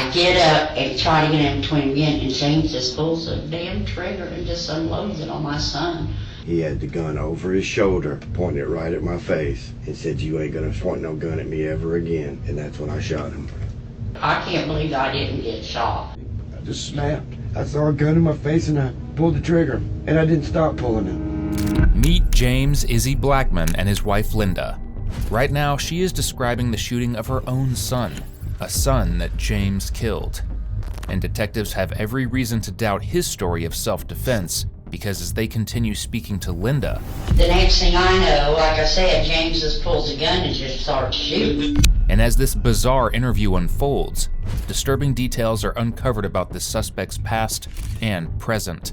I get up and try to get in between me and James just pulls the damn trigger and just unloads it on my son. He had the gun over his shoulder, pointing it right at my face, and said, "You ain't gonna point no gun at me ever again." And that's when I shot him. I can't believe I didn't get shot. I just snapped. I saw a gun in my face and I pulled the trigger, and I didn't stop pulling it. Meet James Izzy Blackman and his wife Linda. Right now, she is describing the shooting of her own son, a son that James killed. And detectives have every reason to doubt his story of self-defense, because as they continue speaking to Linda, the next thing I know, like I said, James just pulls a gun and just starts shooting. And as this bizarre interview unfolds, disturbing details are uncovered about this suspect's past and present.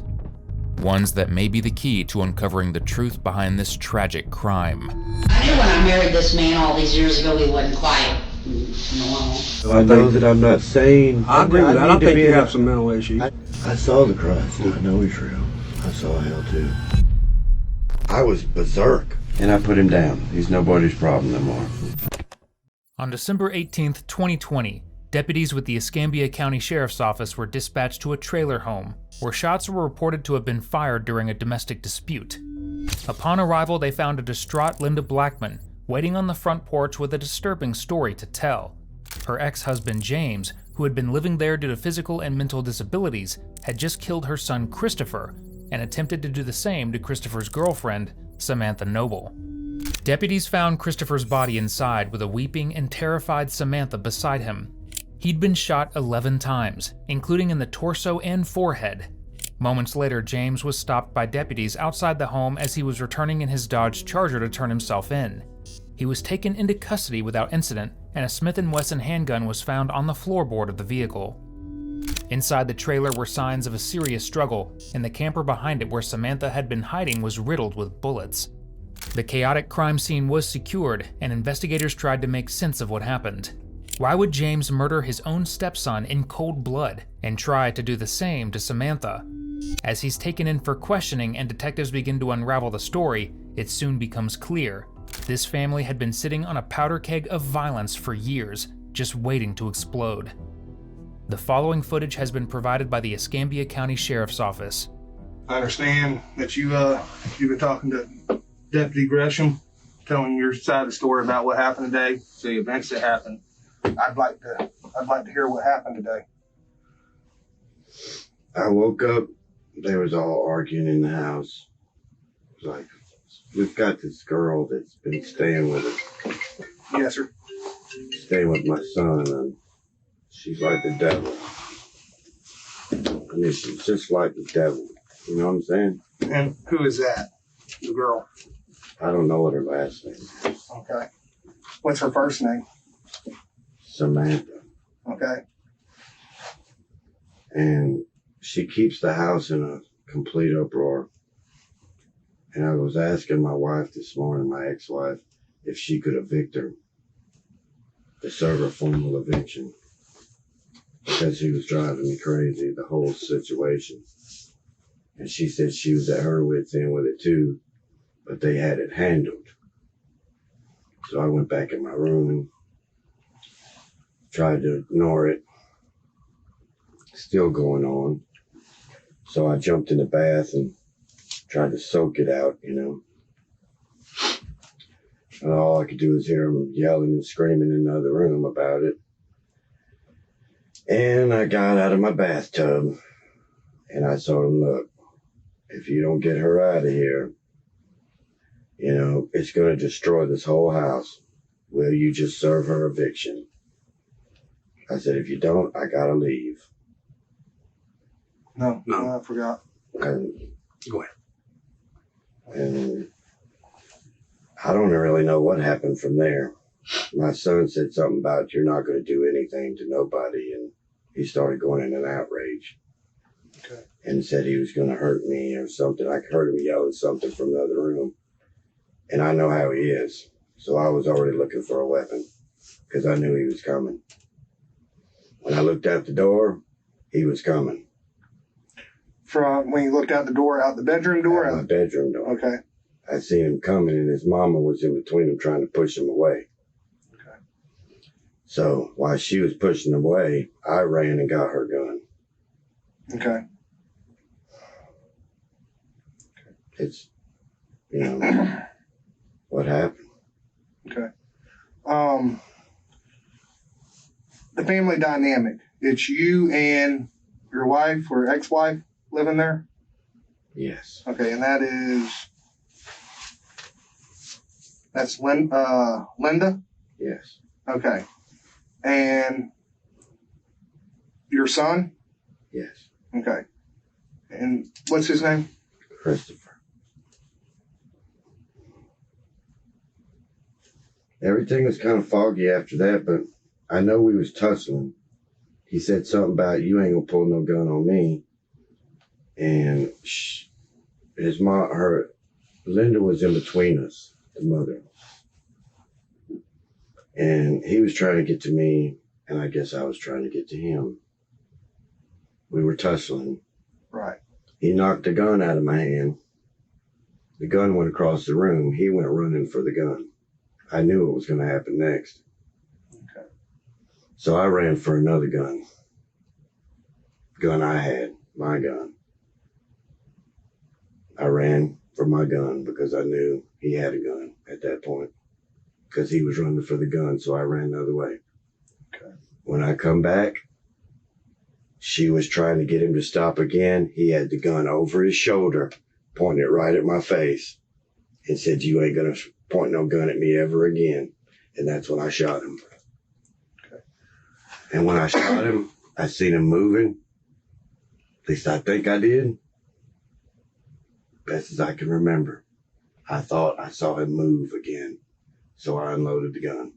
Ones that may be the key to uncovering the truth behind this tragic crime. I knew when I married this man all these years ago, he wasn't quite normal. I know that I'm not sane. I agree with that. I think you have some mental issues. I saw the Christ. I know he's real. I saw hell too. I was berserk. And I put him down. He's nobody's problem no more. On December 18th, 2020, deputies with the Escambia County Sheriff's Office were dispatched to a trailer home where shots were reported to have been fired during a domestic dispute. Upon arrival, they found a distraught Linda Blackman waiting on the front porch with a disturbing story to tell. Her ex-husband James, who had been living there due to physical and mental disabilities, had just killed her son Christopher and attempted to do the same to Christopher's girlfriend, Samantha Noble. Deputies found Christopher's body inside with a weeping and terrified Samantha beside him. He'd been shot 11 times, including in the torso and forehead. Moments later, James was stopped by deputies outside the home as he was returning in his Dodge Charger to turn himself in. He was taken into custody without incident, and a Smith & Wesson handgun was found on the floorboard of the vehicle. Inside the trailer were signs of a serious struggle, and the camper behind it where Samantha had been hiding was riddled with bullets. The chaotic crime scene was secured, and investigators tried to make sense of what happened. Why would James murder his own stepson in cold blood and try to do the same to Samantha? As he's taken in for questioning and detectives begin to unravel the story, it soon becomes clear. This family had been sitting on a powder keg of violence for years, just waiting to explode. The following footage has been provided by the Escambia County Sheriff's Office. I understand that you've been talking to Deputy Gresham, telling your side of the story about what happened today, the events that happened. I'd like to hear what happened today. I woke up, they was all arguing in the house. It was like, we've got this girl that's been staying with us. Yes, sir. Staying with my son, and she's like the devil. I mean, she's just like the devil. You know what I'm saying? And who is that? The girl? I don't know what her last name is. Okay. What's her first name? Samantha. Okay. And she keeps the house in a complete uproar. And I was asking my wife this morning, my ex-wife, if she could evict her, to serve her formal eviction. Because he was driving me crazy, the whole situation. And she said she was at her wit's end with it too, but they had it handled. So I went back in my room and tried to ignore it. Still going on. So I jumped in the bath and tried to soak it out, you know. And all I could do was hear him yelling and screaming in the other room about it. And I got out of my bathtub and I told him, look, if you don't get her out of here, you know, it's going to destroy this whole house. Will you just serve her eviction? I said, if you don't, I got to leave. No, I forgot. And Go ahead. And I don't really know what happened from there. My son said something about you're not going to do anything to nobody, and he started going in an outrage. Okay. And said he was going to hurt me or something. I heard him yelling something from the other room. And I know how he is. So I was already looking for a weapon because I knew he was coming. When I looked out the door, he was coming. From when you looked out the door, out the bedroom door? Out my bedroom door. Okay. I seen him coming and his mama was in between them trying to push him away. Okay. So while she was pushing away, I ran and got her gun. Okay. It's, what happened. Okay. The family dynamic. It's you and your wife or ex-wife living there? Yes. Okay, and that's Linda? Yes. Okay. And your son? Yes. Okay. And what's his name? Christopher. Everything was kind of foggy after that, but I know we was tussling. He said something about, you ain't gonna pull no gun on me. And Linda was in between us, the mother. And he was trying to get to me, and I guess I was trying to get to him. We were tussling. Right. He knocked the gun out of my hand. The gun went across the room. He went running for the gun. I knew what was going to happen next. Okay. So I ran for another gun. Gun I had, my gun. I ran for my gun because I knew he had a gun at that point. Because he was running for the gun, so I ran the other way. Okay. When I come back, she was trying to get him to stop again. He had the gun over his shoulder, pointed right at my face, and said, you ain't going to point no gun at me ever again. And that's when I shot him. Okay. And when I shot him, I seen him moving. At least I think I did. Best as I can remember. I thought I saw him move again. So I unloaded the gun.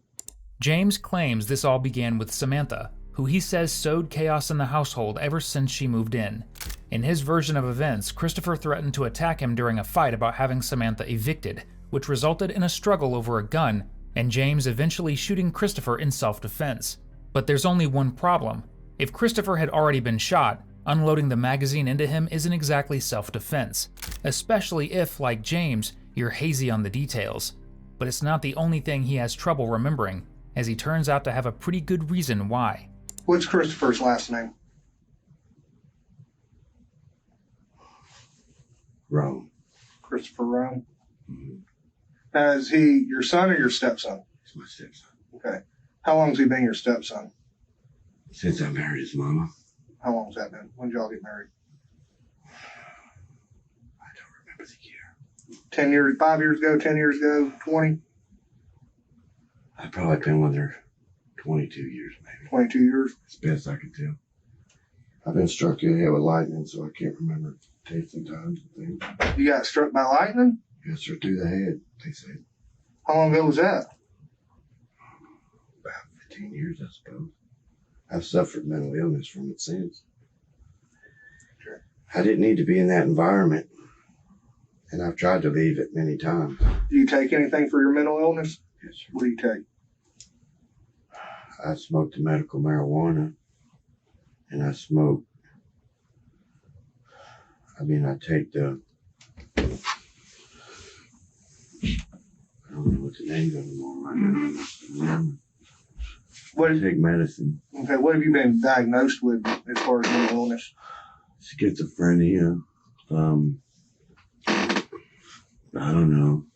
James claims this all began with Samantha, who he says sowed chaos in the household ever since she moved in. In his version of events, Christopher threatened to attack him during a fight about having Samantha evicted, which resulted in a struggle over a gun, and James eventually shooting Christopher in self-defense. But there's only one problem. If Christopher had already been shot, unloading the magazine into him isn't exactly self-defense, especially if, like James, you're hazy on the details. But it's not the only thing he has trouble remembering, as he turns out to have a pretty good reason why. What's Christopher's last name? Rome. Christopher Rome. Mm-hmm. Now, is he your son or your stepson? He's my stepson. Okay. How long has he been your stepson? Since I married his mama. How long has that been? When did y'all get married? I don't remember the year. 10 years, 5 years ago, 10 years ago, 20? I've probably been with her 22 years, maybe. 22 years? As best I can tell. I've been struck in the head with lightning, so I can't remember dates and times and things. You got struck by lightning? Yes, or through the head, they said. How long ago was that? About 15 years, I suppose. I've suffered mental illness from it since. Sure. I didn't need to be in that environment, and I've tried to leave it many times. Do you take anything for your mental illness? Yes, sir. What do you take? I smoked the medical marijuana, and I take the, I don't know what the name of them are right now. What I is, take medicine. okay, what have you been diagnosed with as far as mental illness? Schizophrenia, I don't know,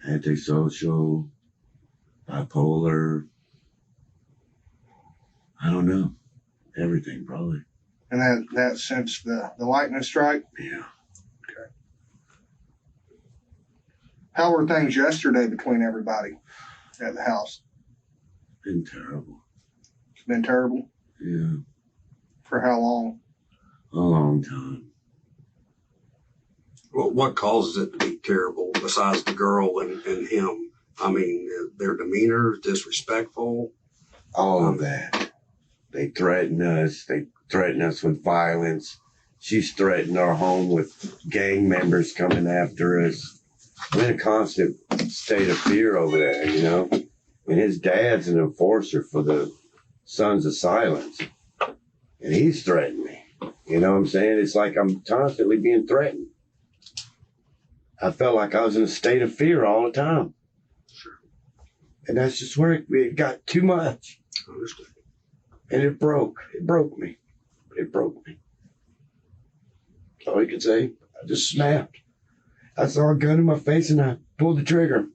antisocial, bipolar, I don't know, everything probably. And that since the lightning strike? Yeah. Okay. How were things yesterday between everybody at the house? Been terrible. It's been terrible? Yeah. For how long? A long time. Well, what causes it to be terrible besides the girl and him? I mean, their demeanor, disrespectful. All of that. They threaten us. They threaten us with violence. She's threatened our home with gang members coming after us. I'm in a constant state of fear over there, you know? And his dad's an enforcer for the Sons of Silence. And he's threatened me. You know what I'm saying? It's like I'm constantly being threatened. I felt like I was in a state of fear all the time. Sure. And that's just where it got too much. Understood. And it broke me. It broke me. All you could say, I just snapped. I saw a gun in my face and I pulled the trigger.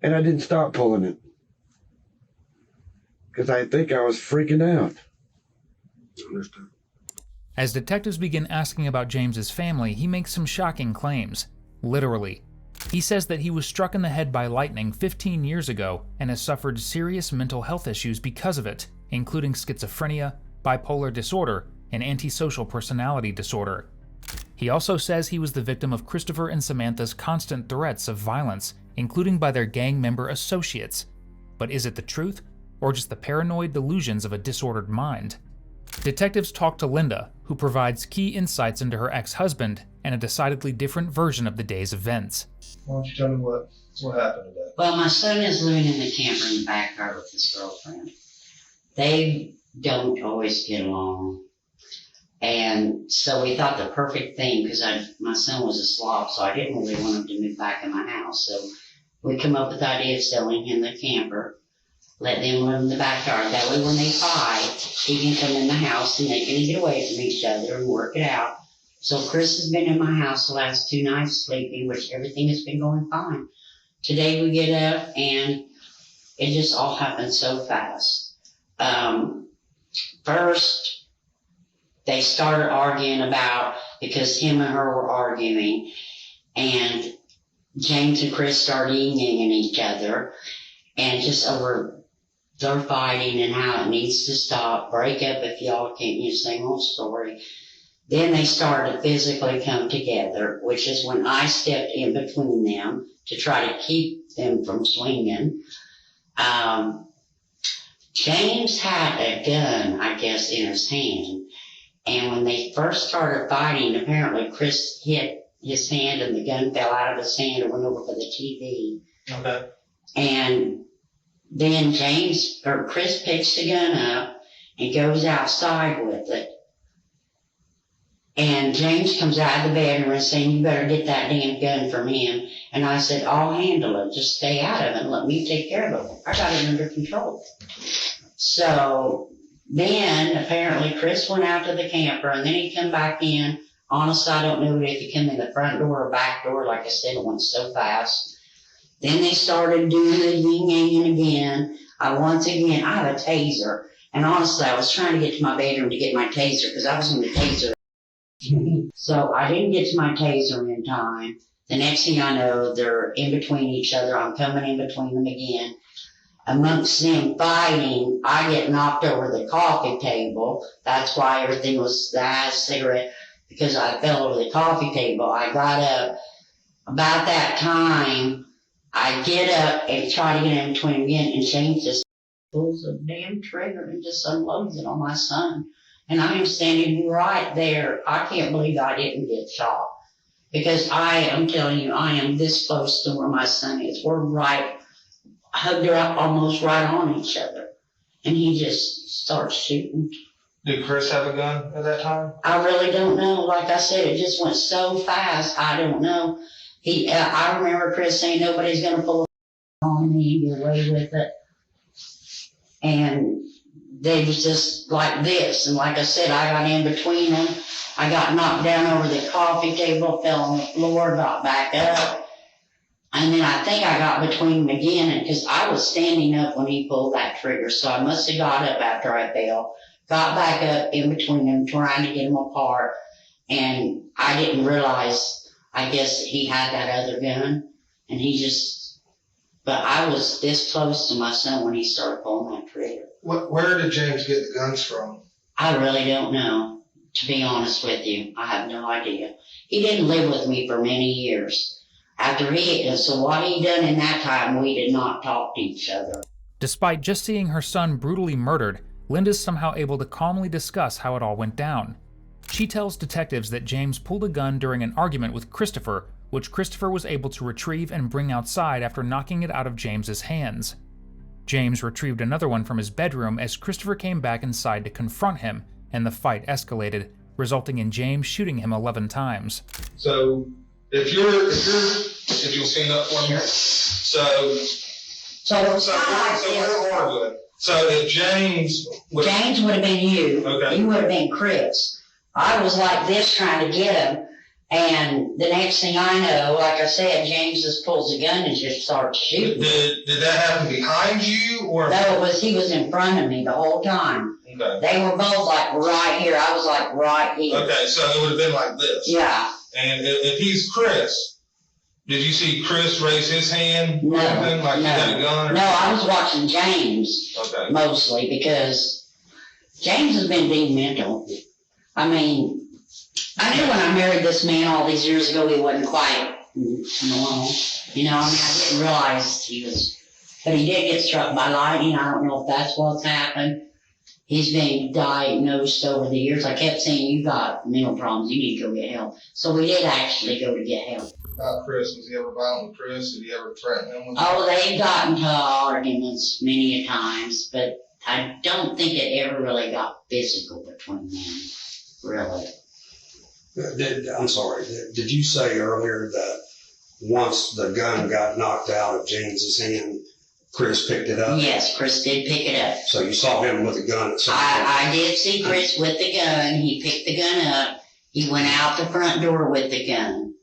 And I didn't stop pulling it. Because I think I was freaking out. Understood. As detectives begin asking about James's family, he makes some shocking claims. Literally. He says that he was struck in the head by lightning 15 years ago and has suffered serious mental health issues because of it, including schizophrenia, bipolar disorder, and antisocial personality disorder. He also says he was the victim of Christopher and Samantha's constant threats of violence, including by their gang member associates. But is it the truth, or just the paranoid delusions of a disordered mind? Detectives talk to Linda, who provides key insights into her ex-husband and a decidedly different version of the day's events. Why don't you tell me what happened today? Well, my son is living in the camper in the backyard with his girlfriend. They don't always get along. And so we thought the perfect thing, because my son was a slob, so I didn't really want him to move back in my house. So we come up with the idea of selling him the camper, let them live in the backyard. That way when they fight, he can come in the house and they can get away from each other and work it out. So Chris has been in my house the last 2 nights sleeping, which everything has been going fine. Today we get up and it just all happened so fast. First, they started arguing because him and her were arguing, and James and Chris started ying-yanging each other, and just over their fighting and how it needs to stop, break up if y'all can't use the same old story. Then they started to physically come together, which is when I stepped in between them to try to keep them from swinging. James had a gun, I guess, in his hand. And when they first started fighting, apparently Chris hit his hand and the gun fell out of his hand and went over for the TV. Okay. And then Chris picks the gun up and goes outside with it. And James comes out of the bedroom and saying, "You better get that damn gun from him." And I said, "I'll handle it. Just stay out of it and let me take care of it. I got it under control." So then apparently Chris went out to the camper and then he come back in. Honestly, I don't know if he came in the front door or back door. Like I said, it went so fast. Then they started doing the yin-yang again. I have a taser. And honestly, I was trying to get to my bedroom to get my taser because I was in the taser. So I didn't get to my taser in time. The next thing I know, they're in between each other. I'm coming in between them again. Amongst them fighting, I get knocked over the coffee table. That's why everything was the cigarette, because I fell over the coffee table. I got up. About that time, I get up and try to get in between again, and James just pulls a damn trigger and just unloads it on my son. And I am standing right there. I can't believe I didn't get shot. Because I am telling you, I am this close to where my son is. We're hugged up almost right on each other. And he just starts shooting. Did Chris have a gun at that time? I really don't know. Like I said, it just went so fast. I don't know. I remember Chris saying, "Nobody's going to pull on me and get away with it." And they was just like this. And like I said, I got in between them. I got knocked down over the coffee table, fell on the floor, got back up. And then I think I got between them again, because I was standing up when he pulled that trigger. So I must have got up after I fell, got back up in between them, trying to get them apart. And I didn't realize, I guess he had that other gun. And but I was this close to my son when he started pulling that trigger. Where did James get the guns from? I really don't know, to be honest with you. I have no idea. He didn't live with me for many years. So what he done in that time, we did not talk to each other. Despite just seeing her son brutally murdered, Linda's somehow able to calmly discuss how it all went down. She tells detectives that James pulled a gun during an argument with Christopher, which Christopher was able to retrieve and bring outside after knocking it out of James's hands. James retrieved another one from his bedroom as Christopher came back inside to confront him, and the fight escalated, resulting in James shooting him 11 times. So if you'll stand up for me. So So it was So, kind of like so this. we're arguing. So if James would, James would have been you. Okay. You would have been Chris. I was like this trying to get him. And the next thing I know, like I said, James just pulls a gun and just starts shooting. did that happen behind you or? No, he was in front of me the whole time. Okay. They were both like right here. I was like right here. Okay, so it would have been like this. Yeah. And if he's Chris, did you see Chris raise his hand? No, or anything, like he had a gun? Or No, I was watching James Okay. mostly because James has been being mental. I mean, I knew when I married this man all these years ago, he wasn't quite normal. You know, I mean, I didn't realize he was, but he did get struck by lightning. I don't know if that's what's happened. He's been diagnosed over the years. I kept saying, you got mental problems, you need to go get help. So we did actually go to get help. About Chris, was he ever violent with Chris? Did he ever threaten him with Oh, they've gotten to arguments many a times, but I don't think it ever really got physical between them, really. I'm sorry, did you say earlier that once the gun got knocked out of James's hand, Chris picked it up? Yes, Chris did pick it up. So you saw him with a gun at some point? I did see Chris with the gun. He picked the gun up. He went out the front door with the gun.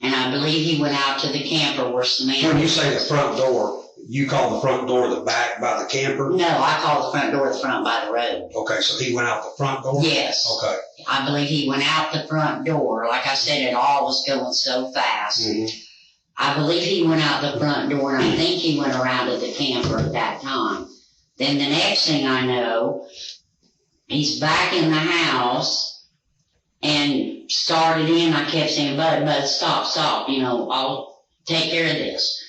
And I believe he went out to the camper where Samantha When you say the front door, you call the front door the back by the camper? No, I call the front door the front by the road. Okay, so he went out the front door? Yes. Okay. I believe he went out the front door. Like I said, it all was going so fast. Mm-hmm. I believe he went out the front door, and I think he went around to the camper at that time. Then the next thing I know, he's back in the house and started in. I kept saying, Bud, stop, you know, I'll take care of this.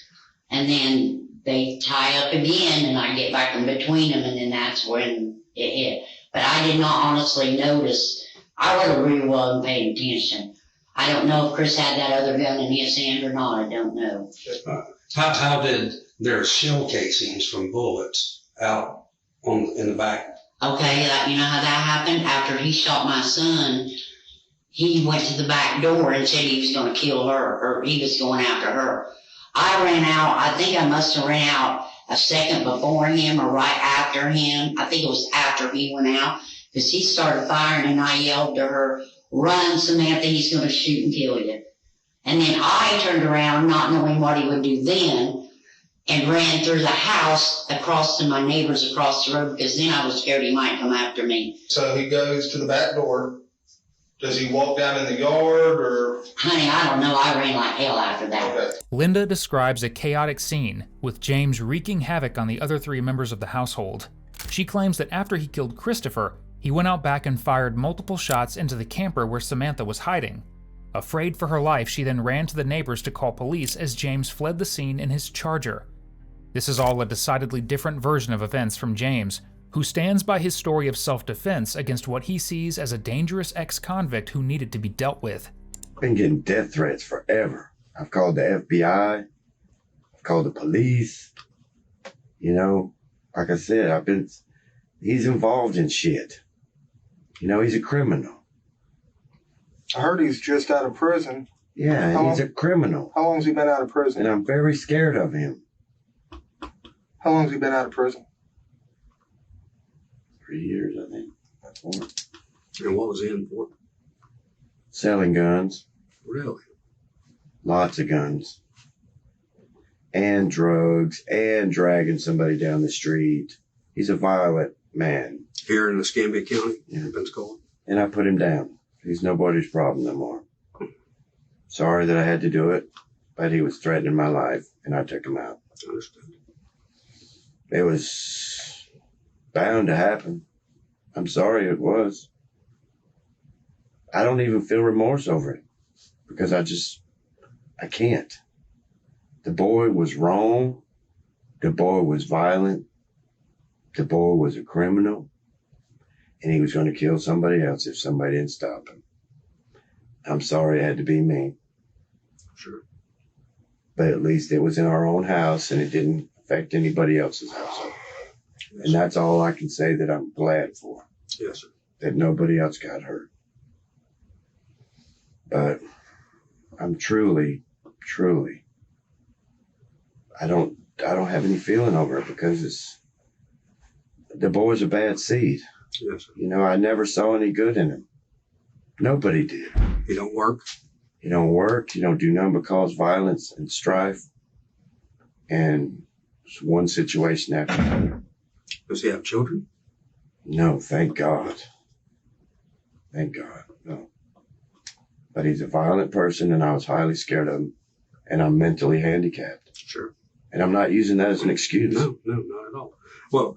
And then they tie up again, and I get back in between them, and then that's when it hit. But I did not honestly notice. I really wasn't paying attention. I don't know if Chris had that other gun in his hand or not. I don't know. How did there shell casings from bullets out in the back? Okay, you know how that happened? After he shot my son, he went to the back door and said he was going to kill her, or he was going after her. I ran out. I think I must have ran out a second before him or right after him. I think it was after he went out because he started firing, and I yelled to her, "Run, Samantha, he's going to shoot and kill you." And then I turned around, not knowing what he would do then, and ran through the house across to my neighbors across the road because then I was scared he might come after me. So he goes to the back door. Does he walk down in the yard or? Honey, I don't know. I ran like hell after that. Okay. Linda describes a chaotic scene, with James wreaking havoc on the other three members of the household. She claims that after he killed Christopher, he went out back and fired multiple shots into the camper where Samantha was hiding. Afraid for her life, she then ran to the neighbors to call police as James fled the scene in his Charger. This is all a decidedly different version of events from James, who stands by his story of self-defense against what he sees as a dangerous ex-convict who needed to be dealt with. Been getting death threats forever. I've called the FBI. I've called the police. You know, like I said, he's involved in shit. You know, he's a criminal. I heard he's just out of prison. Yeah, he's a criminal. How long has he been out of prison? And I'm very scared of him. How long has he been out of prison? 3 years, I think. 4. And what was he in for? Selling guns. Really? Lots of guns. And drugs. And dragging somebody down the street. He's a violent man. Here in Escambia County, Yeah. Pensacola? And I put him down. He's nobody's problem no more. Sorry that I had to do it, but he was threatening my life, and I took him out. I understand. It was bound to happen. I'm sorry it was. I don't even feel remorse over it because I can't. The boy was wrong. The boy was violent. The boy was a criminal. And he was going to kill somebody else if somebody didn't stop him. I'm sorry it had to be me. Sure. But at least it was in our own house and it didn't affect anybody else's household. And that's all I can say that I'm glad for. Yes, sir. That nobody else got hurt. But I'm truly, I don't don't have any feeling over it because the boy's a bad seed. Yes, sir. You know, I never saw any good in him. Nobody did. He don't work? He don't work. He don't do nothing but cause violence and strife. And it's one situation after another. Does he have children? No, thank God. Thank God, no. But he's a violent person, and I was highly scared of him. And I'm mentally handicapped. Sure. And I'm not using that as an excuse. No, not at all. Well,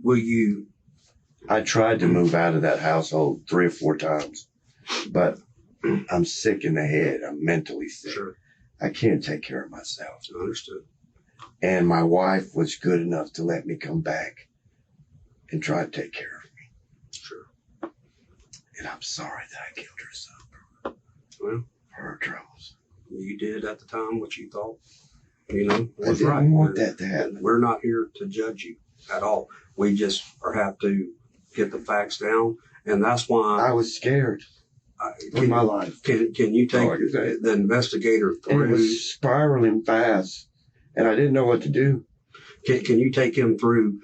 will you... I tried to move out of that household 3 or 4 times, but I'm sick in the head. I'm mentally sick. Sure. I can't take care of myself. Understood. And my wife was good enough to let me come back and try to take care of me. Sure. And I'm sorry that I killed her son Well, for her troubles. you did at the time what you thought, you know, I was didn't right. want that to happen. We're not here to judge you at all. We just have to get the facts down, and that's why I was scared in my life. Can you take Like I said. the investigator And it through? was spiraling fast, and I didn't know what to do. Can you take him through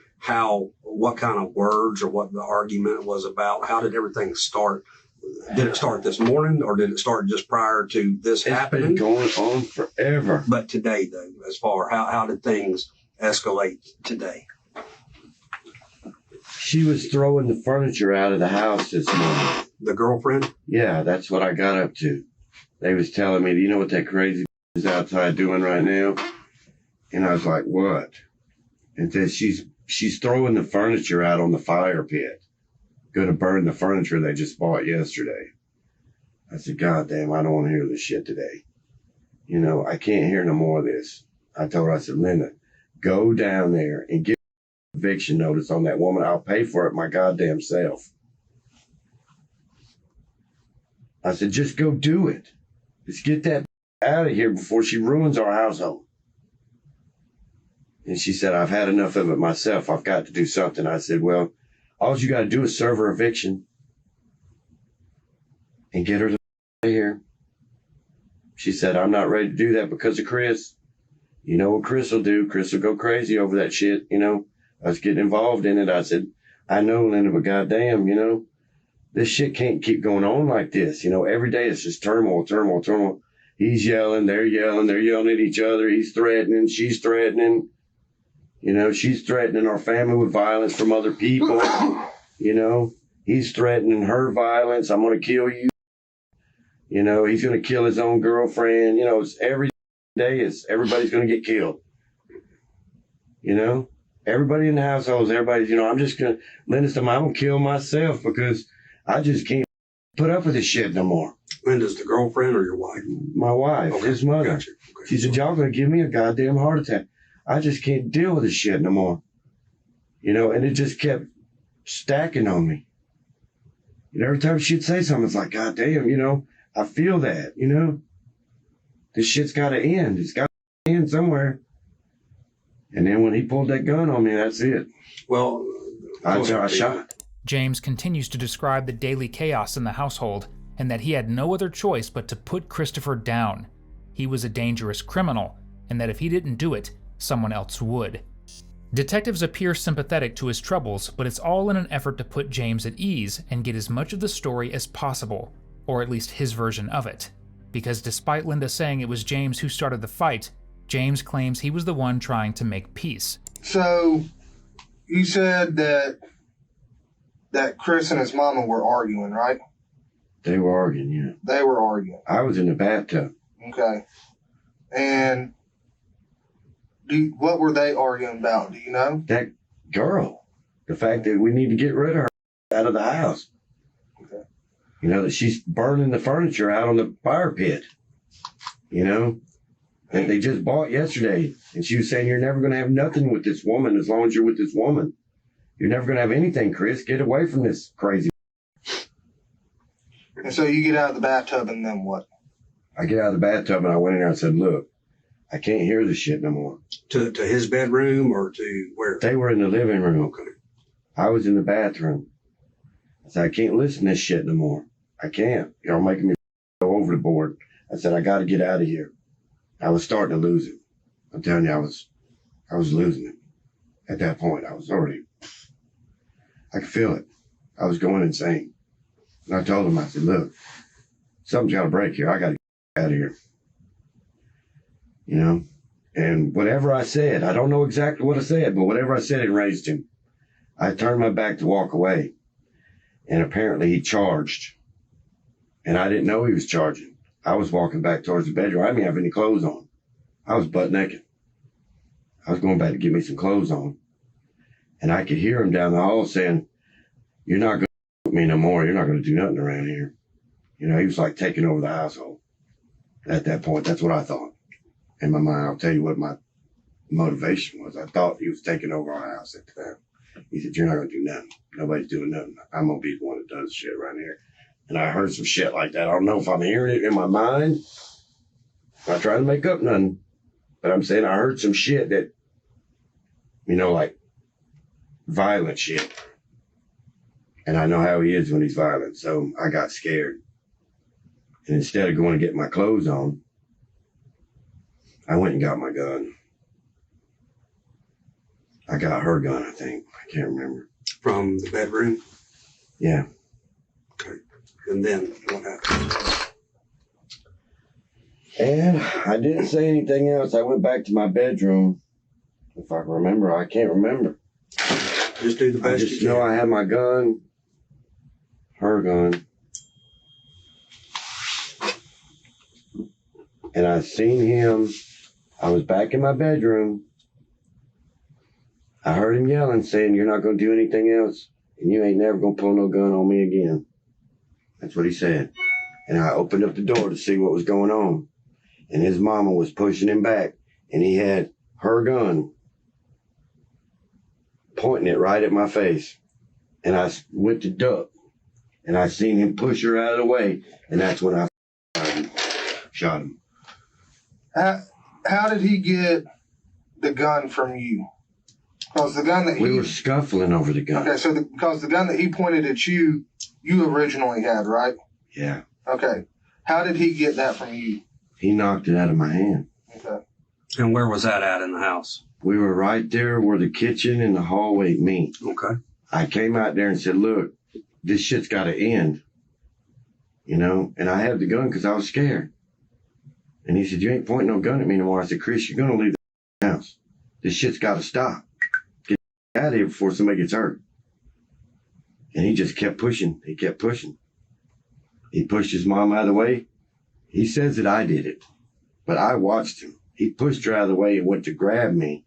what kind of words or what the argument was about? How did everything start? Did it start this morning, or did it start just prior to this It's happening? been going on forever. But today, though, as far how did things escalate today? She was throwing the furniture out of the house this morning. The girlfriend? Yeah, that's what I got up to. They was telling me, do you know what that crazy is outside doing right now? And I was like, what? And then she's throwing the furniture out on the fire pit. Going to burn the furniture they just bought yesterday. I said, God damn, I don't want to hear this shit today. You know, I can't hear no more of this. I told her, I said, Linda, go down there and get eviction notice on that woman. I'll pay for it my goddamn self. I said, just go do it. Let's get that out of here before she ruins our household. And she said, I've had enough of it myself. I've got to do something. I said, well, all you got to do is serve her eviction and get her to here. She said, I'm not ready to do that because of Chris. You know what Chris will do? Chris will go crazy over that shit, you know. I was getting involved in it. I said, I know, Linda, but goddamn, you know, this shit can't keep going on like this. You know, every day it's just turmoil, turmoil, turmoil. He's yelling, they're yelling at each other. He's threatening, she's threatening. You know, she's threatening our family with violence from other people. You know, he's threatening her violence. I'm going to kill you. You know, he's going to kill his own girlfriend. You know, it's every day everybody's going to get killed. You know, everybody in the household, everybody's, you know, I'm just going to, Linda's I'm going to kill myself because I just can't put up with this shit no more. Linda's the girlfriend or your wife? My wife, Okay, his mother. gotcha. Okay. She said, y'all going to give me a goddamn heart attack. I just can't deal with this shit no more. You know, and it just kept stacking on me. And every time she'd say something, it's like, God damn, you know, I feel that, you know. This shit's got to end. It's got to end somewhere. And then when he pulled that gun on me, that's it. Well, I shot. James continues to describe the daily chaos in the household and that he had no other choice but to put Christopher down. He was a dangerous criminal, and that if he didn't do it, someone else would. Detectives appear sympathetic to his troubles, but it's all in an effort to put James at ease and get as much of the story as possible, or at least his version of it. Because despite Linda saying it was James who started the fight, James claims he was the one trying to make peace. So, you said that Chris and his mama were arguing, right? They were arguing, yeah. They were arguing. I was in the bathtub. Okay. And what were they arguing about? Do you know? That girl. The fact that we need to get rid of her out of the house. Okay. You know, that she's burning the furniture out on the fire pit. You know? That they just bought yesterday. And she was saying, you're never going to have nothing with this woman as long as you're with this woman. You're never going to have anything, Chris. Get away from this crazy. And so you get out of the bathtub and then what? I get out of the bathtub and I went in there and said, look, I can't hear this shit no more. To his bedroom or to where? They were in the living room. Okay. I was in the bathroom. I said, I can't listen to this shit no more. I can't. Y'all making me go over the board. I said, I got to get out of here. I was starting to lose it. I'm telling you, I was losing it. At that point, I could feel it. I was going insane. And I told him, I said, look, something's got to break here. I got to get out of here. You know? And whatever I said, I don't know exactly what I said, but whatever I said, it raised him. I turned my back to walk away. And apparently he charged. And I didn't know he was charging. I was walking back towards the bedroom. I didn't have any clothes on. I was butt naked. I was going back to get me some clothes on. And I could hear him down the hall saying, you're not going to with me no more. You're not going to do nothing around here. You know, he was like taking over the household. At that point, that's what I thought. In my mind, I'll tell you what my motivation was. I thought he was taking over our house at the time. He said, you're not going to do nothing. Nobody's doing nothing. I'm going to be the one that does shit around here. And I heard some shit like that. I don't know if I'm hearing it in my mind. I'm not trying to make up nothing. But I'm saying I heard some shit that, you know, like violent shit. And I know how he is when he's violent. So I got scared. And instead of going to get my clothes on, I went and got my gun. I got her gun, I think. I can't remember. From the bedroom? Yeah. Okay. And then what happened? And I didn't say anything else. I went back to my bedroom. If I can remember, I can't remember. Just do the best I just know I had my gun, her gun. And I seen him. I was back in my bedroom. I heard him yelling, saying, you're not going to do anything else. And you ain't never going to pull no gun on me again. That's what he said. And I opened up the door to see what was going on. And his mama was pushing him back. And he had her gun pointing it right at my face. And I went to duck. And I seen him push her out of the way. And that's when I shot him. How did he get the gun from you? Because the gun that we were scuffling over the gun. Okay, so because the gun that he pointed at you, you originally had, right? Yeah. Okay. How did he get that from you? He knocked it out of my hand. Okay. And where was that at in the house? We were right there where the kitchen and the hallway meet. Okay. I came out there and said, look, this shit's got to end. You know, and I had the gun because I was scared. And he said, you ain't pointing no gun at me no more. I said, Chris, you're going to leave the house. This shit's got to stop. Get out of here before somebody gets hurt. And he just kept pushing. He kept pushing. He pushed his mom out of the way. He says that I did it, but I watched him. He pushed her out of the way and went to grab me.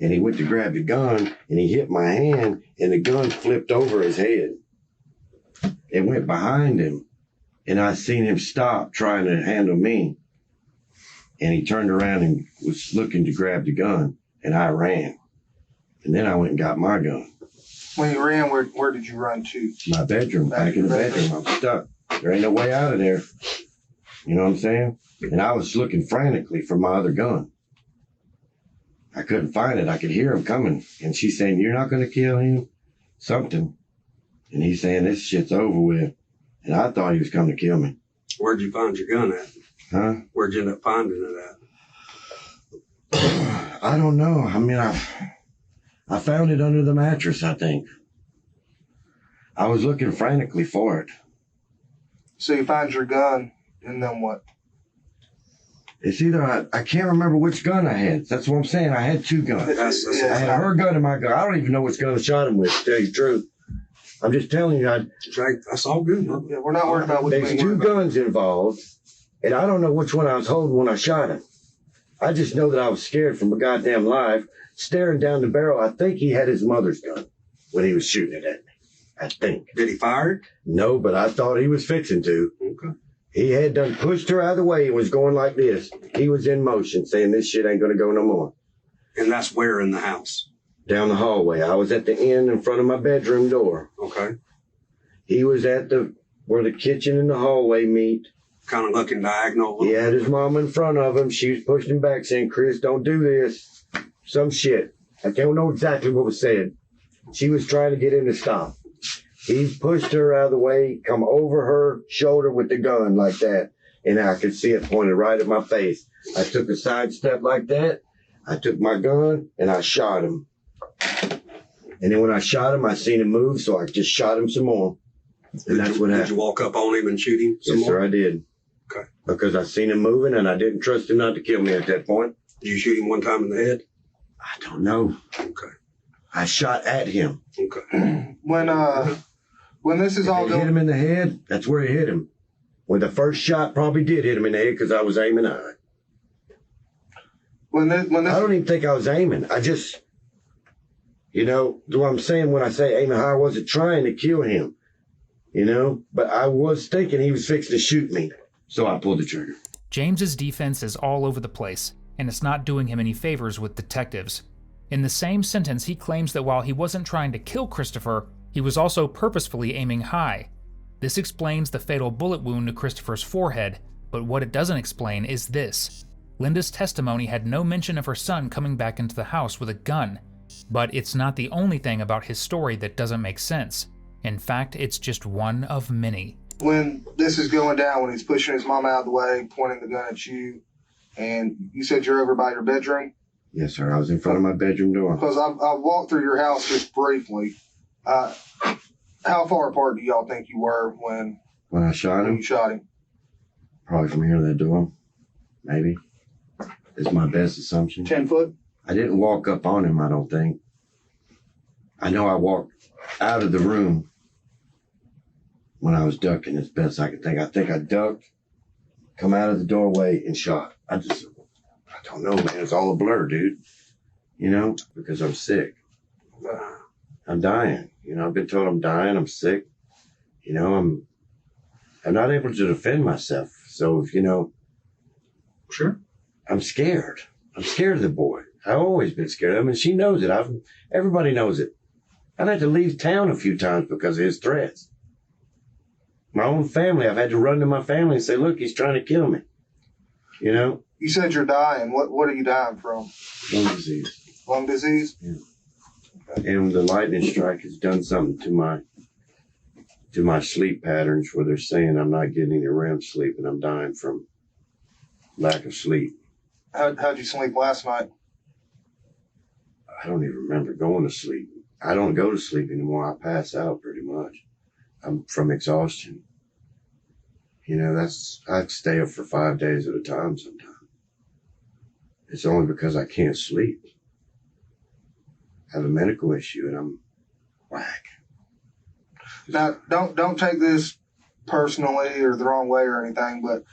And he went to grab the gun and he hit my hand and the gun flipped over his head. It went behind him and I seen him stop trying to handle me. And he turned around and was looking to grab the gun and I ran. And then I went and got my gun. When you ran, where did you run to? My bedroom, back in the bedroom. I'm stuck. There ain't no way out of there. You know what I'm saying? And I was looking frantically for my other gun. I couldn't find it. I could hear him coming. And she's saying, you're not going to kill him? Something. And he's saying, this shit's over with. And I thought he was coming to kill me. Where'd you find your gun at? Huh? Where'd you end up finding it at? I don't know. I mean, I found it under the mattress, I think. I was looking frantically for it. So you find your gun, and then what? It's either, I can't remember which gun I had. That's what I'm saying. I had two guns. I had her gun and my gun. I don't even know which gun I shot him with, to tell you the truth. I'm just telling you, that's all good. Yeah, we're not worried about what there's two guns involved, and I don't know which one I was holding when I shot him. I just know that I was scared for my goddamn life, staring down the barrel. I think he had his mother's gun when he was shooting it at me. I think. Did he fire it? No, but I thought he was fixing to. Okay. He had done pushed her out of the way and was going like this. He was in motion, saying this shit ain't going to go no more. And that's where in the house? Down the hallway. I was at the end in front of my bedroom door. Okay. He was at where the kitchen and the hallway meet. Kind of looking diagonal. He had his mom in front of him. She was pushing him back, saying, Chris, don't do this. Some shit. I don't know exactly what was said. She was trying to get him to stop. He pushed her out of the way, come over her shoulder with the gun like that, and I could see it pointed right at my face. I took a side step like that. I took my gun and I shot him. And then when I shot him, I seen him move, so I just shot him some more. And that's what happened. Did you walk up on him and shoot him some Yes, more? sir, I did. Okay. Because I seen him moving and I didn't trust him not to kill me at that point. Did you shoot him one time in the head? I don't know. Okay. I shot at him. Okay. When this is all If it hit going, him in the head, that's where it hit him. When the first shot probably did hit him in the head because I was aiming high. when this, I don't even think I was aiming. I just, what I'm saying when I say aiming high, I wasn't trying to kill him, but I was thinking he was fixing to shoot me. So I pulled the trigger. James's defense is all over the place, and it's not doing him any favors with detectives. In the same sentence, he claims that while he wasn't trying to kill Christopher, he was also purposefully aiming high. This explains the fatal bullet wound to Christopher's forehead, but what it doesn't explain is this. Linda's testimony had no mention of her son coming back into the house with a gun. But it's not the only thing about his story that doesn't make sense. In fact, it's just one of many. when this is going down, when he's pushing his mom out of the way, pointing the gun at you, and you said you're over by your bedroom? Yes, sir. I was in front of my bedroom door. Because I walked through your house just briefly. How far apart do y'all think you were when I shot him, you shot him? probably from here to that door, maybe. Is my best assumption. 10 foot? I didn't walk up on him, I don't think. I know I walked out of the room when I was ducking as best I could think. I think I ducked, come out of the doorway, and shot. I don't know, man. It's all a blur, dude. Because I'm sick. I'm dying. I've been told I'm dying. I'm sick. I'm not able to defend myself. So, Sure. I'm scared. I'm scared of the boy. I've always been scared of him, and she knows it. Everybody knows it. I've had to leave town a few times because of his threats. My own family, I've had to run to my family and say, look, he's trying to kill me. You said you're dying. What are you dying from? Lung disease. Lung disease? And the lightning strike has done something to my sleep patterns where they're saying I'm not getting any REM sleep and I'm dying from lack of sleep. How'd you sleep last night? I don't even remember going to sleep. I don't go to sleep anymore. I pass out pretty much. I'm from exhaustion. I stay up for 5 days at a time sometimes. It's only because I can't sleep. I have a medical issue and I'm whack. Now, don't take this personally or the wrong way or anything, but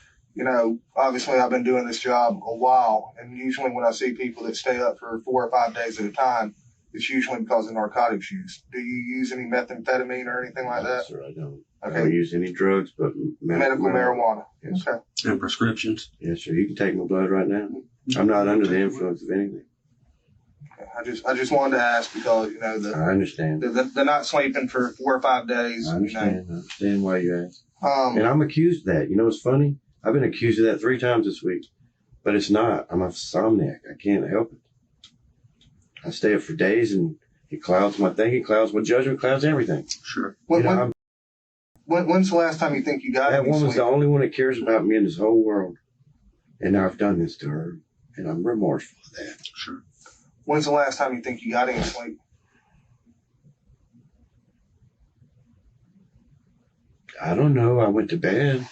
obviously I've been doing this job a while, and usually when I see people that stay up for 4 or 5 days at a time, it's usually because of narcotics use. Do you use any methamphetamine or anything like that? Sir, I don't. Okay. I don't use any drugs but Medical marijuana. Yes. Okay. And prescriptions. Yes, sir. You can take my blood right now. I'm not under the influence of anything. I just wanted to ask because I understand. they're not sleeping for 4 or 5 days. I understand. I understand why you ask. Um, And I'm accused of that. It's funny? I've been accused of that 3 times this week. But it's not. I'm a insomniac. I can't help it. I stay up for days and it clouds my thinking, clouds my judgment, clouds everything. Sure. when's the last time you think you got That any woman's sleep? the only one that cares about me in this whole world. And I've done this to her. And I'm remorseful of that. Sure. When's the last time you think you got any sleep? I don't know. I went to bed.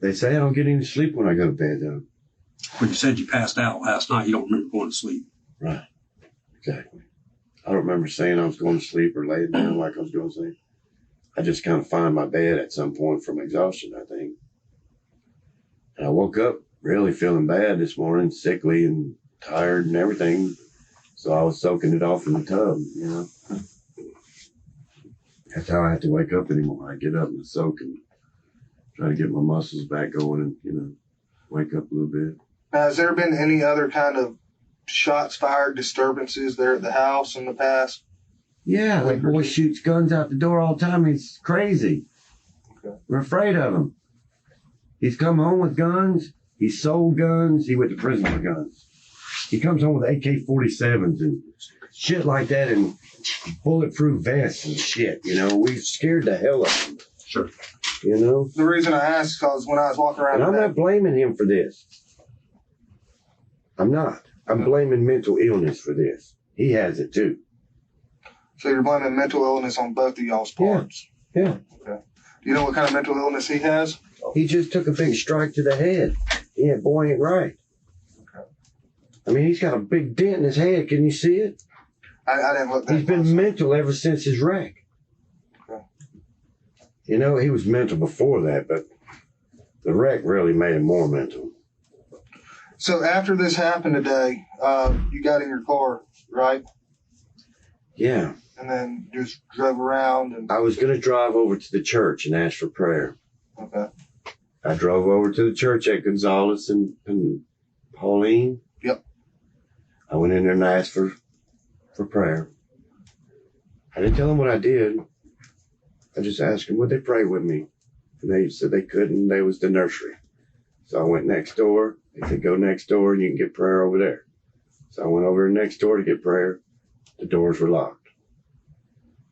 They say I don't get any sleep when I go to bed, though. When you said you passed out last night, you don't remember going to sleep. Right. Exactly. I don't remember saying I was going to sleep or laying down like I was going to sleep. I just kind of find my bed at some point from exhaustion, I think. And I woke up really feeling bad this morning, sickly and tired and everything. So I was soaking it off in the tub, That's how I have to wake up anymore. I get up and soak and try to get my muscles back going and, wake up a little bit. Now, has there been any other kind of shots fired, disturbances there at the house in the past? Yeah, that boy shoots guns out the door all the time. He's crazy. Okay. We're afraid of him. He's come home with guns. He sold guns. He went to prison for guns. He comes home with AK-47s and shit like that and bulletproof vests and shit. We've scared the hell out of him. Sure. The reason I asked is because when I was walking around And I'm today, not blaming him for this. I'm not. I'm blaming mental illness for this. He has it too. So you're blaming mental illness on both of y'all's parts? Yeah. Okay. Do you know what kind of mental illness he has? He just took a big strike to the head. Yeah, boy ain't right. Okay. I mean, he's got a big dent in his head. Can you see it? I didn't look that He's been close. mental ever since his wreck. Okay. You know, he was mental before that, but the wreck really made him more mental. So after this happened today, you got in your car, right? Yeah. And then just drove around and I was going to drive over to the church and ask for prayer. okay. I drove over to the church at Gonzales and Pauline. Yep. I went in there and asked for prayer. I didn't tell them what I did. I just asked them would they pray with me. And they said they couldn't. They was the nursery. So I went next door. They said go next door and you can get prayer over there. So I went over next door to get prayer. The doors were locked.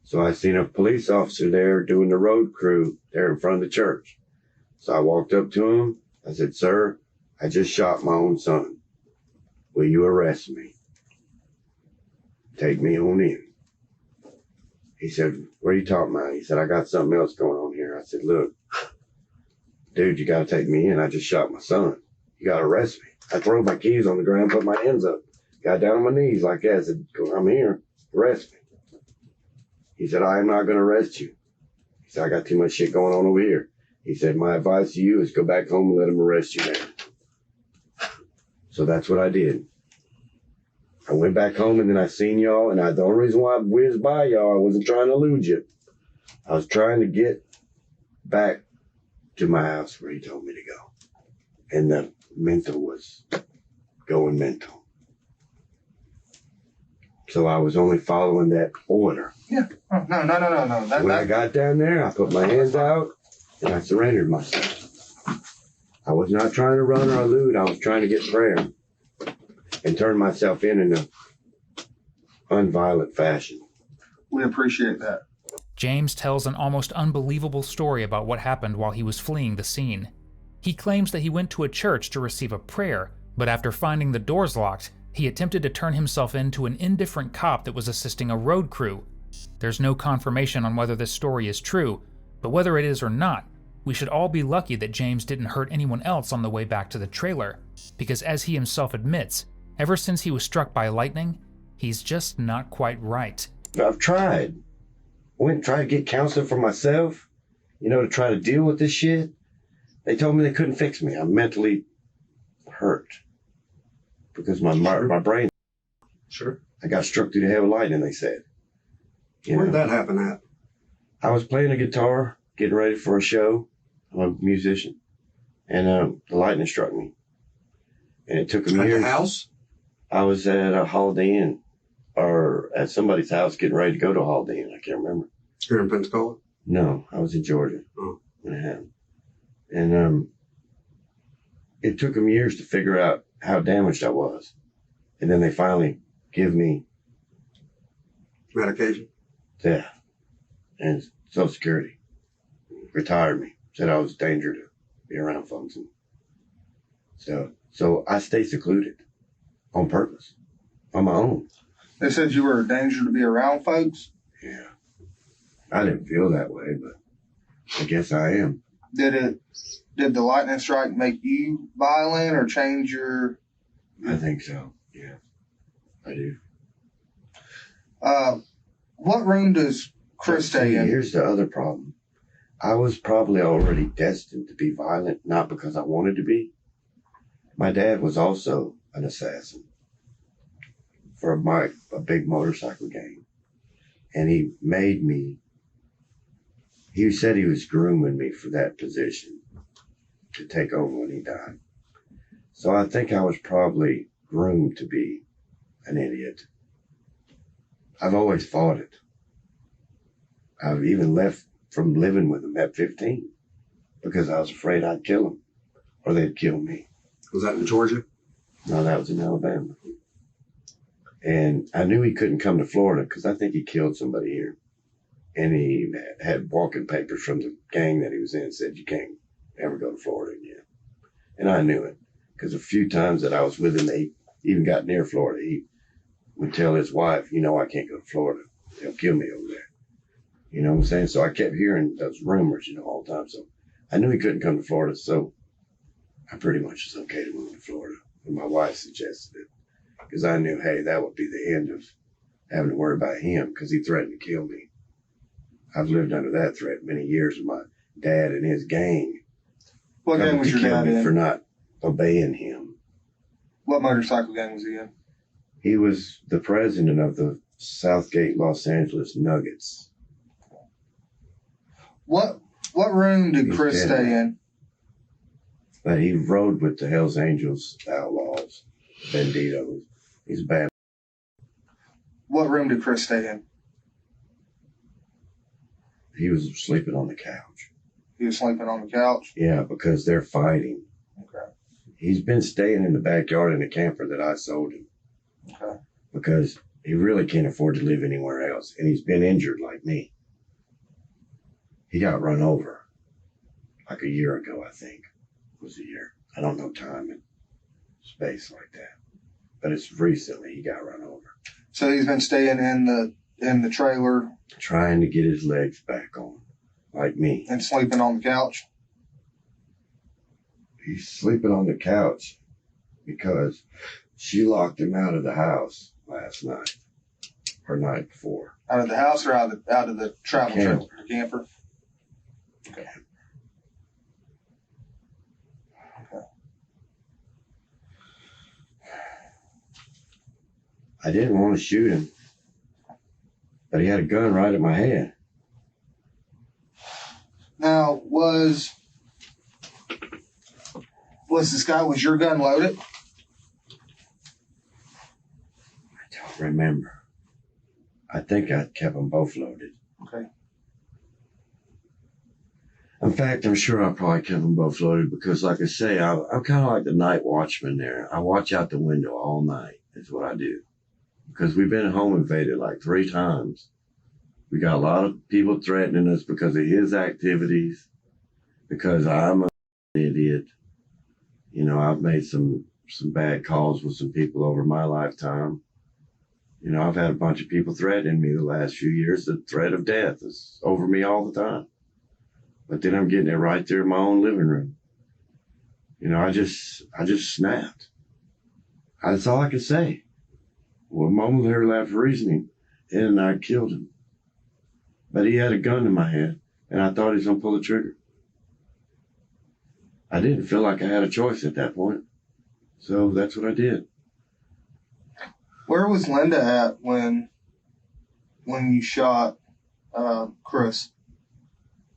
So I seen a police officer there doing the road crew there in front of the church. So I walked up to him. I said, sir, I just shot my own son. Will you arrest me? Take me on in. He said, what are you talking about? He said, I got something else going on here. I said, look, dude, you got to take me in. I just shot my son. You got to arrest me. I threw my keys on the ground, put my hands up, got down on my knees like that. I said, I'm here. Arrest me. He said, I am not going to arrest you. He said, I got too much shit going on over here. He said, my advice to you is go back home and let him arrest you there. So that's what I did. I went back home and then I seen y'all, and the only reason why I whizzed by y'all, I wasn't trying to elude you. I was trying to get back to my house where he told me to go. And the mental was going mental. So I was only following that order. Yeah. Oh, no. When I got down there, I put my hands out and I surrendered myself. I was not trying to run or elude. I was trying to get prayer and turn myself in a unviolent fashion. We appreciate that. James tells an almost unbelievable story about what happened while he was fleeing the scene. He claims that he went to a church to receive a prayer, but after finding the doors locked, he attempted to turn himself into an indifferent cop that was assisting a road crew. There's no confirmation on whether this story is true, but whether it is or not, we should all be lucky that James didn't hurt anyone else on the way back to the trailer, because as he himself admits, ever since he was struck by lightning, he's just not quite right. I've tried. Went and tried to get counseling for myself, to try to deal with this shit. They told me they couldn't fix me. I'm mentally hurt because my brain. Sure. I got struck through the head with lightning, they said. Where did that happen at? I was playing a guitar, getting ready for a show. I'm a musician. And the lightning struck me. And it took a year. At the house? I was at a Holiday Inn, or at somebody's house getting ready to go to a Holiday Inn. I can't remember. Here in Pensacola? No, I was in Georgia. Oh. When it happened. And it took them years to figure out how damaged I was. And then they finally give me Medication? Yeah. And Social Security retired me. Said I was a danger to be around folks. And so I stay secluded on purpose, on my own. They said you were a danger to be around folks? Yeah. I didn't feel that way, but I guess I am. Did the lightning strike make you violent or change your... I think so. Yeah. I do. What room does Chris stay in? Here's the other problem. I was probably already destined to be violent, not because I wanted to be. My dad was also an assassin for a big motorcycle gang. And he said he was grooming me for that position to take over when he died. So I think I was probably groomed to be an idiot. I've always fought it. I've even left from living with him at 15 because I was afraid I'd kill him or they'd kill me. Was that in Georgia? No, that was in Alabama. And I knew he couldn't come to Florida because I think he killed somebody here. And he had walking papers from the gang that he was in, said you can't ever go to Florida again. And I knew it because a few times that I was with him, even got near Florida, he would tell his wife, you know, I can't go to Florida. They'll kill me over there. You know what I'm saying? So I kept hearing those rumors, you know, all the time. So I knew he couldn't come to Florida. So I pretty much was okay to move to Florida. And my wife suggested it because I knew, hey, that would be the end of having to worry about him because he threatened to kill me. I've lived under that threat many years with my dad and his gang. What gang was your dad in? For not obeying him. What motorcycle gang was he in? He was the president of the Southgate Los Angeles Nuggets. What room did Chris stay in? But he rode with the Hells Angels, Outlaws, Banditos. He's bad. What room did Chris stay in? He was sleeping on the couch. He was sleeping on the couch? Yeah, because they're fighting. Okay. He's been staying in the backyard in a camper that I sold him. Okay. Because he really can't afford to live anywhere else. And he's been injured like me. He got run over like a year ago, I think. It was a year. I don't know time and space like that. But it's recently he got run over. So he's been staying in the trailer. Trying to get his legs back on, like me. And sleeping on the couch? He's sleeping on the couch because she locked him out of the house last night, or night before. Out of the house or out of the travel trailer, camper? Okay. I didn't want to shoot him, but he had a gun right at my head. Now, was your gun loaded? I don't remember. I think I kept them both loaded. Okay. In fact, I'm sure I probably kept them both loaded because, like I say, I'm kind of like the night watchman there. I watch out the window all night. Is what I do. Because we've been home invaded like 3 times. We got a lot of people threatening us because of his activities, because I'm an idiot. You know, I've made some bad calls with some people over my lifetime. You know, I've had a bunch of people threatening me the last few years. The threat of death is over me all the time. But then I'm getting it right there in my own living room. You know, I just snapped. That's all I can say. Well, momentary lack of reasoning, and I killed him. But he had a gun in my head, and I thought he was going to pull the trigger. I didn't feel like I had a choice at that point. So that's what I did. Where was Linda at when you shot Chris?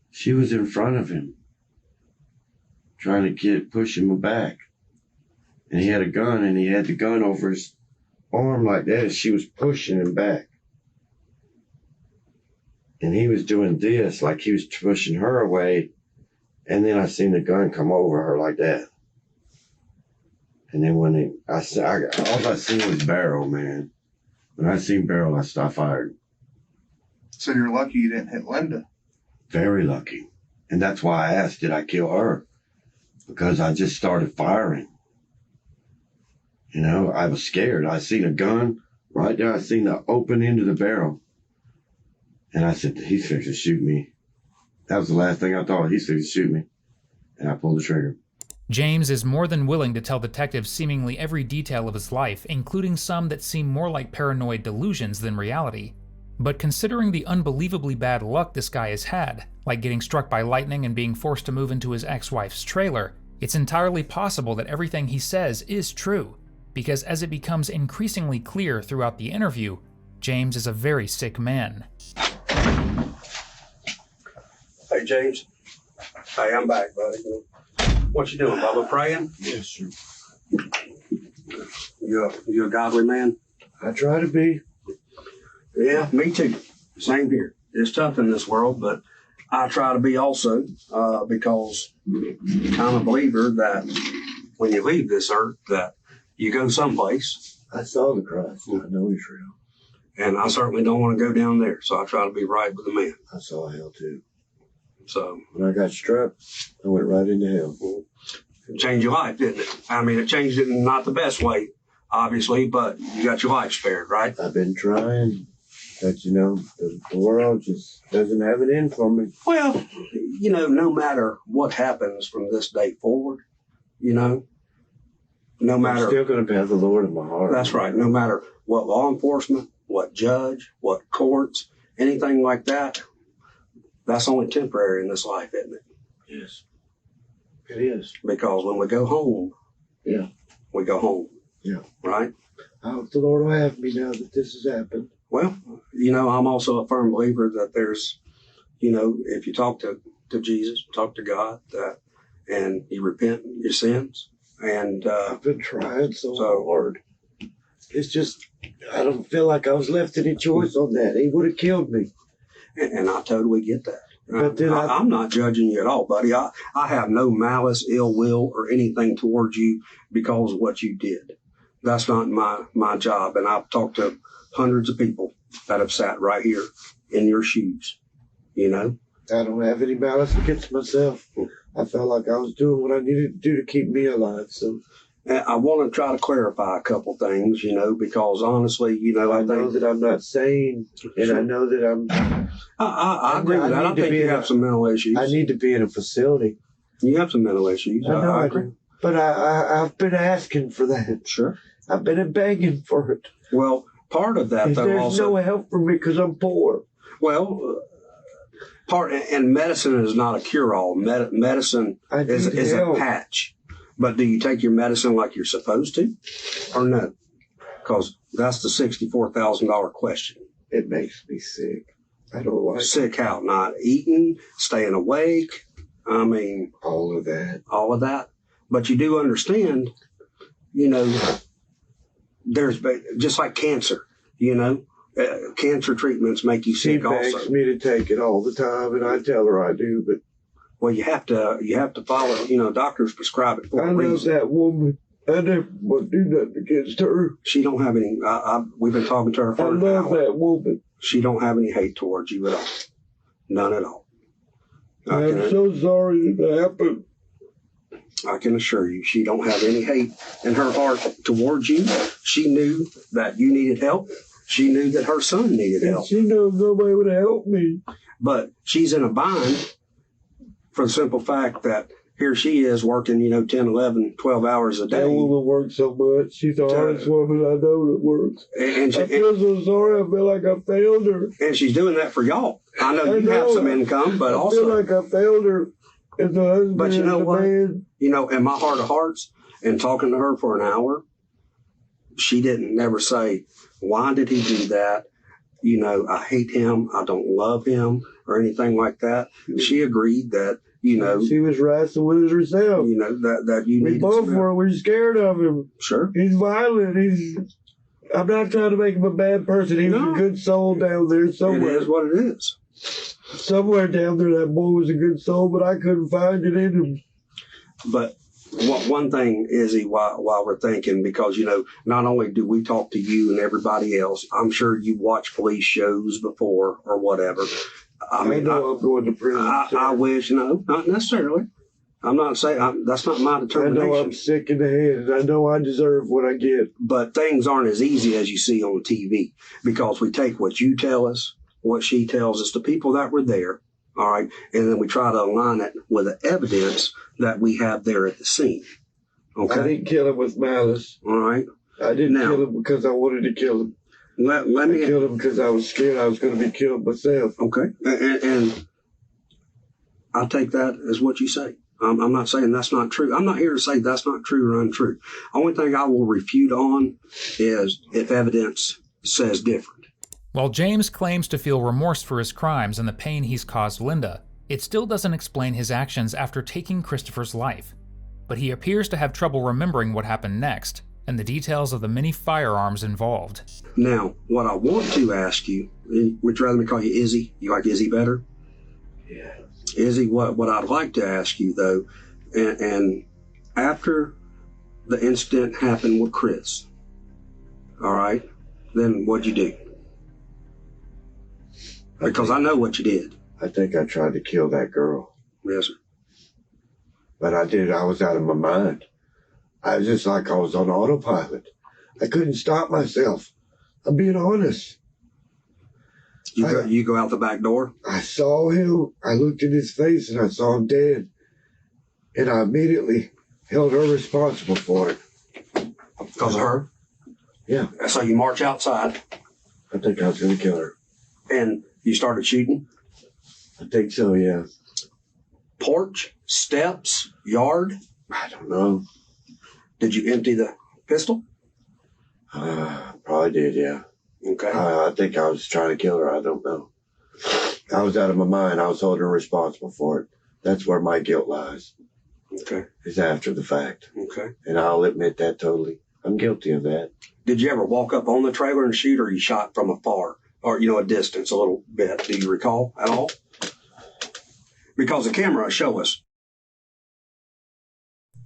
She was in front of him, trying to push him back. And he had a gun, and he had the gun over his arm like that as she was pushing him back. And he was doing this, like he was pushing her away. And then I seen the gun come over her like that. And then when all I seen was barrel, man. When I seen barrel, I fired. So you're lucky you didn't hit Linda. Very lucky. And that's why I asked, did I kill her? Because I just started firing. You know, I was scared. I seen a gun right there. I seen the open end of the barrel. And I said, he's fixing to shoot me. That was the last thing I thought. He's fixing to shoot me. And I pulled the trigger. James is more than willing to tell detectives seemingly every detail of his life, including some that seem more like paranoid delusions than reality. But considering the unbelievably bad luck this guy has had, like getting struck by lightning and being forced to move into his ex-wife's trailer, it's entirely possible that everything he says is true. Because as it becomes increasingly clear throughout the interview, James is a very sick man. Hey, James. Hey, I'm back, buddy. What you doing, Bubba? Praying? Yes, sir. You a godly man? I try to be. Yeah, me too. Same here. It's tough in this world, but I try to be also because I'm a believer that when you leave this earth, that you go someplace. I saw the Christ. I know he's real. And I certainly don't want to go down there, so I try to be right with the man. I saw hell too. So when I got struck, I went right into hell. It changed your life, didn't it? I mean, it changed it in not the best way, obviously, but you got your life spared, right? I've been trying, but you know, the world just doesn't have it in for me. Well, you know, no matter what happens from this day forward, you know, no I'm matter, still going to have the Lord in my heart. that's right, no matter what law enforcement, what judge, what courts, anything like that, that's only temporary in this life, isn't it? Yes, it is. Because when we go home, Yeah. we go home. Yeah. Right? I hope the Lord will have me now that this has happened. Well, you know, I'm also a firm believer that there's, you know, if you talk to Jesus, talk to God, and you repent your sins, and I've been trying so hard. It's just, I don't feel like I was left any choice on that. He would have killed me. and I totally get that. But then I'm not judging you at all, buddy. I have no malice, ill will, or anything towards you because of what you did. That's not my job. And I've talked to hundreds of people that have sat right here in your shoes, you know? I don't have any malice against myself. I felt like I was doing what I needed to do to keep me alive. So And I want to try to clarify a couple things, you know, because honestly, you know, I I know think that I'm not sane, and I know that I agree with that. I think you have some mental issues. I need to be in a facility. You have some mental issues. I know I agree. do. But I've been asking for that. Sure. I've been begging for it. Well, part of that, though, There's also. no help for me because I'm poor. Well, and medicine is not a cure-all. Medicine I need is a help. patch. But do you take your medicine like you're supposed to, or no? Because that's the $64,000 question. It makes me sick. I don't like Sick how? Not eating, staying awake. I mean, all of that. all of that. But you do understand, you know, there's just like cancer, you know, cancer treatments make you She sick begs also. me to take it all the time, and I tell her I do, but Well, you have to follow, you know, doctors prescribe it for I a love reason. that woman. I never want to do nothing against her. She don't have any, we've been talking to her I for an love hour. that woman. She don't have any hate towards you at all. None at all. I'm so sorry that happened. I can assure you, she don't have any hate in her heart towards you. She knew that you needed help. She knew that her son needed And help. she knows nobody would help me. But she's in a bind for the simple fact that here she is working, you know, 10, 11, 12 hours a That day. woman works so much. She's the hardest woman I know that works. And, I feel so sorry. I feel like I failed her. and she's doing that for y'all. I know you have some income, but I also, feel like I failed her as a husband, But you know as a what? man. you know, in my heart of hearts, and talking to her for an hour, she didn't never say, why did he do that? You know, I hate him. I don't love him or anything like that. She agreed that, you know, She was wrestling with herself. that you We needed both some help. were. We're scared of him. Sure. He's violent. I'm not trying to make him a bad person. He's No. a good soul down there somewhere. It is what it is. Somewhere down there, that boy was a good soul, but I couldn't find it in him. But one thing, Izzy, while we're thinking, because, you know, not only do we talk to you and everybody else, I'm sure you watch police shows before or whatever. I mean, know I'm going to prison. I wish, no, not necessarily. I'm not saying, that's not my I know I'm determination. sick in the head, and I know I deserve what I get. But things aren't as easy as you see on TV, because we take what you tell us, what she tells us, the people that were there, all right, and then we try to align it with the evidence that we have there at the scene. Okay? I didn't kill him with malice. All right? I didn't Now- kill him because I wanted to kill him. Let I me... killed him because I was scared I was going to be killed myself. Okay. And I'll take that as what you say. I'm not saying that's not true. I'm not here to say that's not true or untrue. Only thing I will refute on is if evidence says different. While James claims to feel remorse for his crimes and the pain he's caused Linda, it still doesn't explain his actions after taking Christopher's life. But he appears to have trouble remembering what happened next, and the details of the many firearms involved. Now, what I want to ask you, would you rather me call you Izzy? You like Izzy better? Yeah. Izzy, what I'd like to ask you, though, and after the incident happened with Chris, all right, then what'd you do? Because I know what you did. I think I tried to kill that girl. Yes, sir. But I was out of my mind. I was just like I was on autopilot. I couldn't stop myself. I'm being honest. You go out the back door? I saw him. I looked in his face and I saw him dead. And I immediately held her responsible for it. Because of her? Yeah. So you march outside. I think I was going to kill her. And you started shooting? I think so, yeah. Porch, steps, yard? I don't know. Did you empty the pistol? Probably did, yeah. Okay. I think I was trying to kill her. I don't know. I was out of my mind. I was holding her responsible for it. That's where my guilt lies. Okay. Is after the fact. Okay. And I'll admit that totally. I'm guilty of that. Did you ever walk up on the trailer and shoot, or you shot from afar? Or, a distance a little bit? Do you recall at all? Because the camera will show us.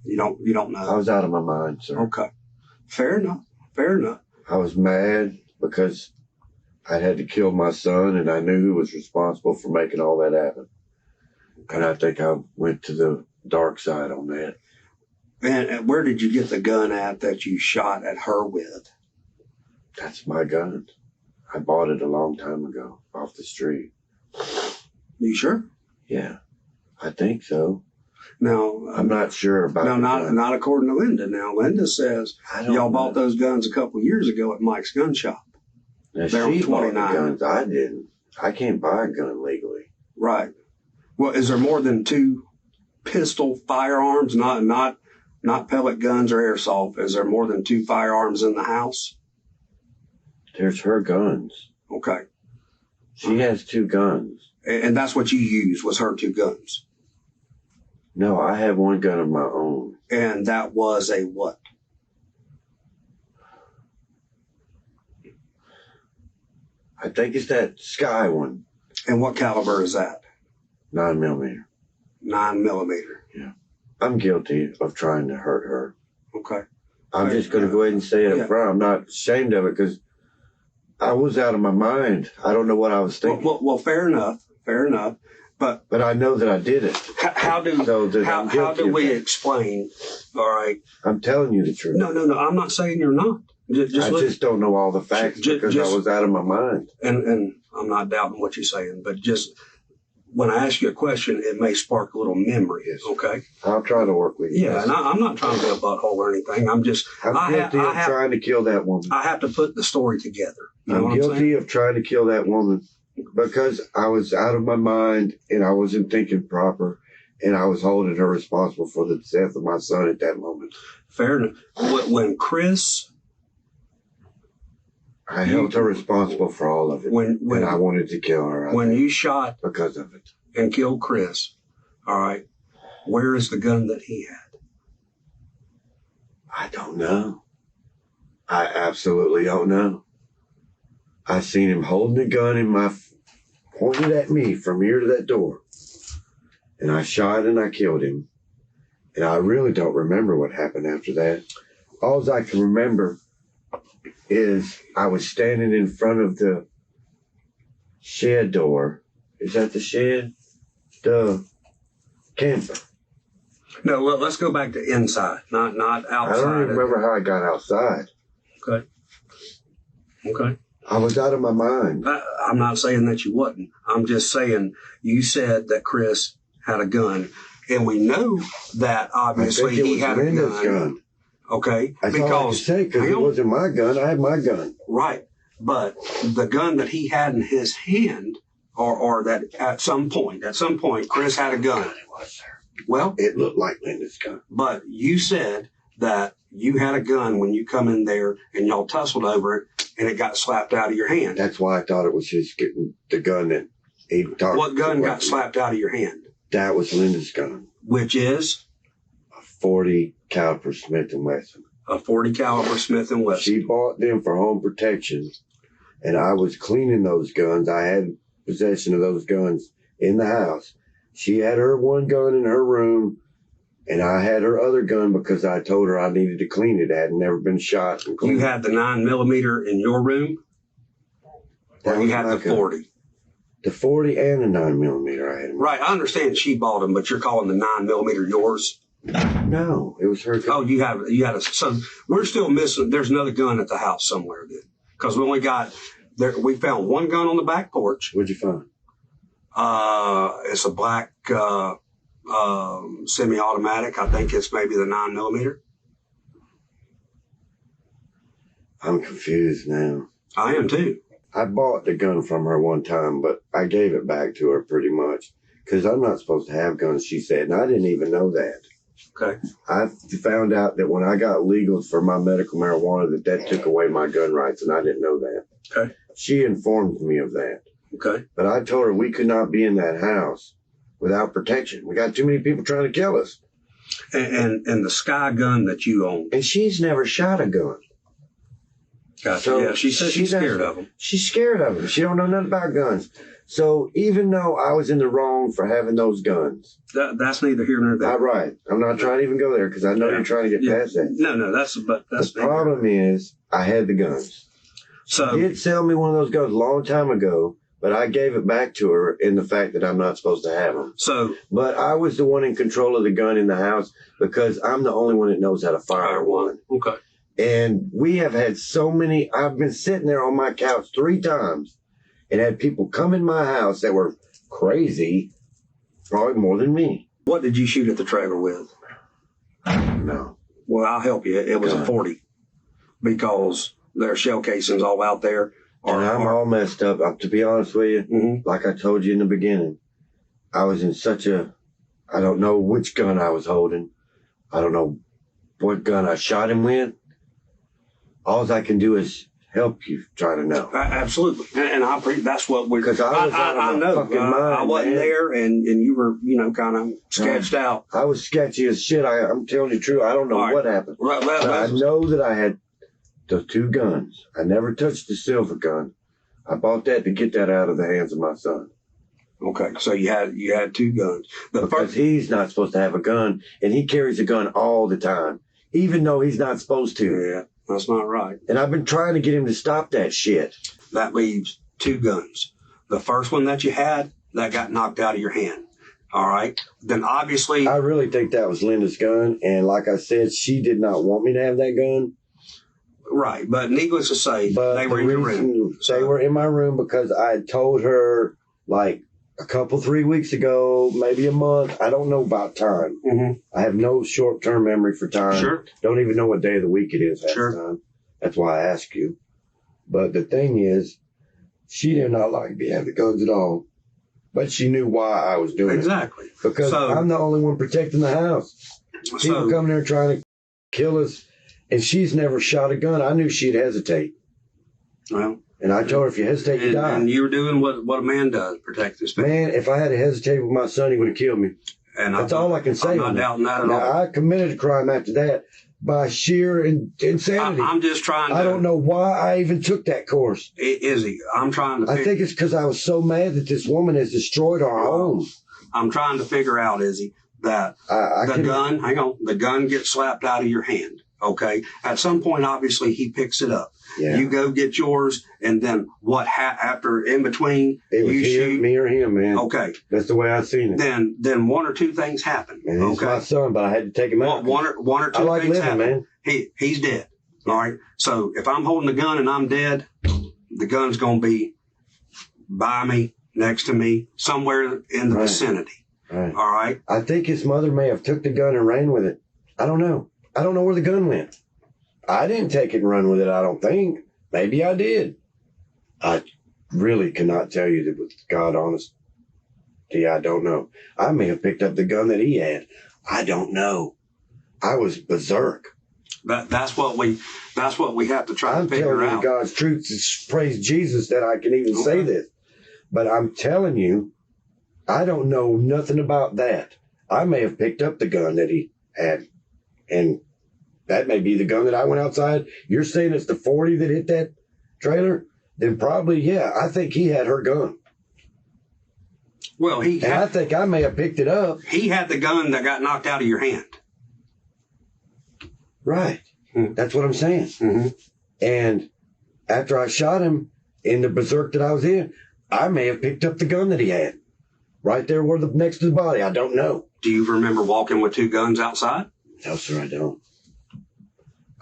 You don't know. I was out of my mind, sir. Okay. Fair enough. Fair enough. I was mad because I had to kill my son, and I knew who was responsible for making all that happen. And I think I went to the dark side on that. And where did you get the gun at that you shot at her with? That's my gun. I bought it a long time ago off the street. You sure? Yeah, I think so. Now, I'm not sure about no, not according to Linda. Now, Linda says y'all bought those guns a couple years ago at Mike's gun shop. Now, They're on she bought the 29. guns. I didn't. I can't buy a gun legally. Right. Well, is there more than two pistol firearms, not pellet guns or airsoft? Is there more than two firearms in the house? There's her guns. Okay. She has two guns. And that's what you used, was her two guns? No, I have one gun of my own. And that was a what? I think it's that Sky one. And what caliber is that? 9mm. 9mm. Yeah. I'm guilty of trying to hurt her. Okay. I'm just going to go ahead and say it Yeah. up front. I'm not ashamed of it because I was out of my mind. I don't know what I was thinking. Well, fair enough. Fair enough. But I know that I did it. how do we explain? All right. I'm telling you the truth. No. I'm not saying you're not. Just don't know all the facts because I was out of my mind. And I'm not doubting what you're saying, but just when I ask you a question, it may spark a little memory. Yes. Okay. I'll try to work with you. Yeah, and I'm not trying to be a butthole or anything. I'm guilty of trying to kill that woman. I have to put the story together. You know I'm guilty of trying to kill that woman because I was out of my mind and I wasn't thinking proper, and I was holding her responsible for the death of my son at that moment. Fair enough. When Chris, I held her responsible for all of it. When I wanted to kill her. When you shot because of it and killed Chris, all right, where is the gun that he had? I don't know. I absolutely don't know. I seen him holding a gun pointed at me from here to that door. And I shot and I killed him. And I really don't remember what happened after that. All I can remember is I was standing in front of the shed door. Is that the shed? The camper. No, let's go back to inside, not outside. I don't even remember how I got outside. Okay. I was out of my mind. I'm not saying that you wasn't. I'm just saying you said that Chris had a gun, and we know that obviously he had a gun. Okay, That's all I can say because it wasn't my gun. I had my gun. Right, but the gun that he had in his hand, or that at some point, Chris had a gun. It was, sir. Well, it looked like Linda's gun. But you said that you had a gun when you come in there and y'all tussled over it and it got slapped out of your hand. That's why I thought it was his getting the gun that he talked. What gun got slapped out of your hand? That was Linda's gun. Which is? A 40 caliber Smith & Wesson. A 40 caliber Smith & Wesson. She bought them for home protection, and I was cleaning those guns. I had possession of those guns in the house. She had her one gun in her room, and I had her other gun because I told her I needed to clean it. It had never been shot and cleaned. You had the 9mm in your room? Or you had the 40? The 40 and the 9mm I had. Right, I understand she bought them, but you're calling the 9mm yours? No, it was her gun. Oh, you had a, so we're still missing, there's another gun at the house somewhere then. Because we only got, we found one gun on the back porch. What'd you find? It's a black semi-automatic. I think it's maybe the 9mm. I'm confused now. I am too. I bought the gun from her one time, but I gave it back to her pretty much. Because I'm not supposed to have guns, she said, and I didn't even know that. Okay. I found out that when I got legals for my medical marijuana that took away my gun rights, and I didn't know that. Okay. She informed me of that. Okay. But I told her we could not be in that house without protection. We got too many people trying to kill us. And the Sky gun that you own. And she's never shot a gun. Gotcha. So yeah, she says she's scared of them. She's scared of them. She don't know nothing about guns. So even though I was in the wrong for having those guns. That's neither here nor there. Right. I'm not trying to even go there because I know you're trying to get past that. No, that's the problem is I had the guns. So She did sell me one of those guns a long time ago, but I gave it back to her in the fact that I'm not supposed to have them. So, but I was the one in control of the gun in the house because I'm the only one that knows how to fire one. Okay. And we have had so many, I've been sitting there on my couch 3 times and had people come in my house that were crazy, probably more than me. What did you shoot at the trailer with? No. Well, I'll help you. It was a 40 because there are shell casings all out there. And I'm all messed up. To be honest with you, like I told you in the beginning, I was in such a, I don't know which gun I was holding. I don't know what gun I shot him with. All I can do is help you try to know. Absolutely. And that's what we're, because I was out of my fucking mind, I wasn't there and you were, kind of sketched out. I was sketchy as shit. I'm telling you the truth. I don't know what happened. But I know that I had the 2 guns. I never touched the silver gun. I bought that to get that out of the hands of my son. Okay, so you had 2 guns. Because he's not supposed to have a gun, and he carries a gun all the time, even though he's not supposed to. Yeah, that's not right. And I've been trying to get him to stop that shit. That leaves 2 guns. The first one that you had, that got knocked out of your hand. All right. Then obviously, I really think that was Linda's gun, and like I said, she did not want me to have that gun. Right, but needless to say, they were in your room. They were in my room because I had told her like a couple, 3 weeks ago, maybe a month. I don't know about time. Mm-hmm. I have no short-term memory for time. Sure. Don't even know what day of the week it is half the time. That's why I ask you. But the thing is, she did not like me having guns at all. But she knew why I was doing exactly. it. Because I'm the only one protecting the house. People come there trying to kill us. And she's never shot a gun. I knew she'd hesitate. Well, and I told her, if you hesitate, you die. And you were doing what a man does, protect his family. Man, if I had hesitated with my son, he would have killed me. And that's all I can say. I'm not doubting that at all. I committed a crime after that by sheer insanity. I'm just trying to. I don't know why I even took that course. Izzy, I'm trying to. I think it's because I was so mad that this woman has destroyed our home. I'm trying to figure out, Izzy, that the gun gets slapped out of your hand. Okay. At some point, obviously, he picks it up. Yeah. You go get yours, and then what? After in between, it was you shoot me or him, man. Okay. That's the way I seen it. Then 1 or 2 things happen. And he's my son, but I had to take him out. One or two I like things living, happen. Man. He's dead. All right. So if I'm holding the gun and I'm dead, the gun's gonna be by me, next to me, somewhere in the vicinity. Right. All right. I think his mother may have took the gun and ran with it. I don't know. I don't know where the gun went. I didn't take it and run with it, I don't think. Maybe I did. I really cannot tell you that with God honest. I don't know. I may have picked up the gun that he had. I don't know. I was berserk. That's what we have to try to figure out. I'm telling you God's truth. Praise Jesus that I can even say this. But I'm telling you, I don't know nothing about that. I may have picked up the gun that he had. And that may be the gun that I went outside. You're saying it's the 40 that hit that trailer? Then probably, yeah. I think he had her gun. Well, I think I may have picked it up. He had the gun that got knocked out of your hand. Right. That's what I'm saying. Mm-hmm. And after I shot him in the berserk that I was in, I may have picked up the gun that he had. right there where next to the body. I don't know. Do you remember walking with 2 guns outside? No, sir, I don't.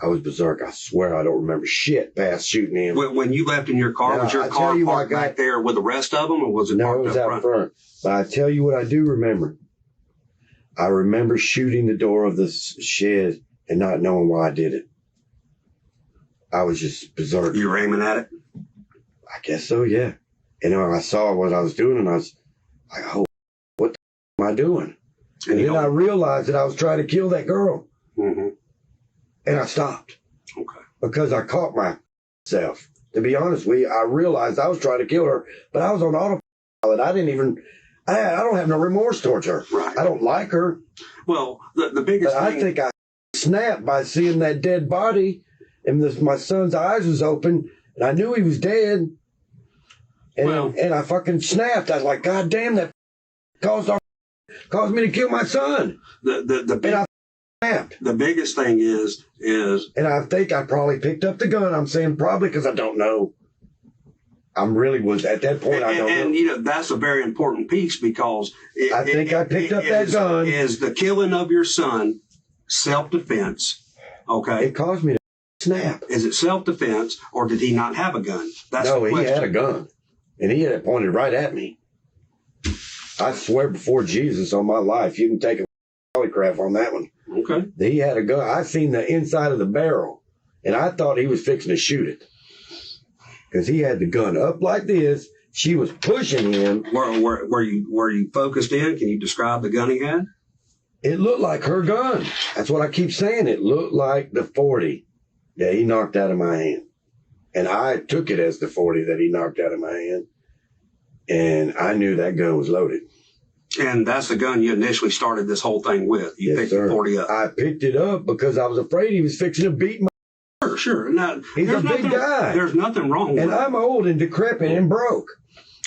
I was berserk. I swear I don't remember shit past shooting him. When you left in your car, No, was your I car tell you what, parked back there with the rest of them, or was it No, it parked was up out front? front. But I tell you what I do remember. I remember shooting the door of the shed and not knowing why I did it. I was just berserk. You were aiming at it? I guess so, yeah. And when I saw what I was doing, and I was like, oh, what the am I doing? And then I realized that I was trying to kill that girl. Mm-hmm. And I stopped. Okay. Because I caught myself. To be honest with you, I realized I was trying to kill her, but I was on autopilot. I don't have no remorse towards her. Right. I don't like her. Well, the biggest But thing... I think I snapped by seeing that dead body, and my son's eyes was open, and I knew he was dead. And I fucking snapped. I was like, God damn, that caused me to kill my son. And I snapped. The biggest thing is... And I think I probably picked up the gun. I'm saying probably because I don't know. I really was at that point. I don't know. And you know, that's a very important piece, because I think I picked up that gun. Is the killing of your son self-defense? Okay. It caused me to snap. Is it self-defense, or did he not have a gun? That's No, the he question. had a gun. And he had it pointed right at me. I swear before Jesus on my life, you can take a polygraph on that one. Okay. He had a gun. I seen the inside of the barrel, and I thought he was fixing to shoot it. Because he had the gun up like this. She was pushing him. Were you focused in? Can you describe the gun he had? It looked like her gun. That's what I keep saying. It looked like the 40 that he knocked out of my hand. And I took it as the 40 that he knocked out of my hand. And I knew that gun was loaded. And that's the gun you initially started this whole thing with. You picked the 40 up. I picked it up because I was afraid he was fixing to beat my... Sure. Now, He's a big guy. There's nothing wrong with And it. I'm old and decrepit and broke.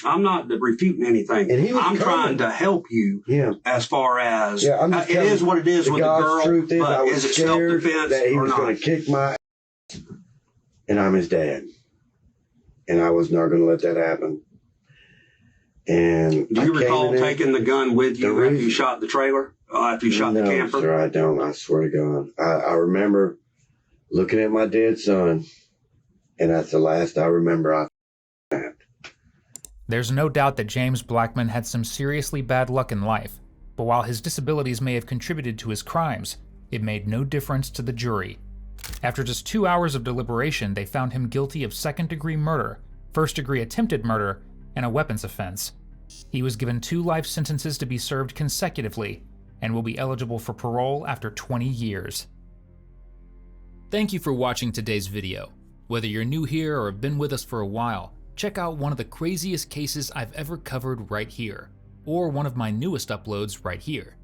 I'm not refuting anything. And he was I'm coming. trying to help you as far as I'm just it is what it is with the God's girl, truth is, I but was is it scared self-defense that he or was not? going to kick my ass, and I'm his dad. And I was not going to let that happen. And Do you recall taking the gun with you after you shot the trailer? After you shot the camper? No, sir, I don't. I swear to God. I remember looking at my dead son, and that's the last I remember I snapped. There's no doubt that James Blackman had some seriously bad luck in life, but while his disabilities may have contributed to his crimes, it made no difference to the jury. After just 2 hours of deliberation, they found him guilty of second-degree murder, first-degree attempted murder, and a weapons offense. He was given 2 life sentences to be served consecutively, and will be eligible for parole after 20 years. Thank you for watching today's video. Whether you're new here or have been with us for a while, check out one of the craziest cases I've ever covered right here, or one of my newest uploads right here.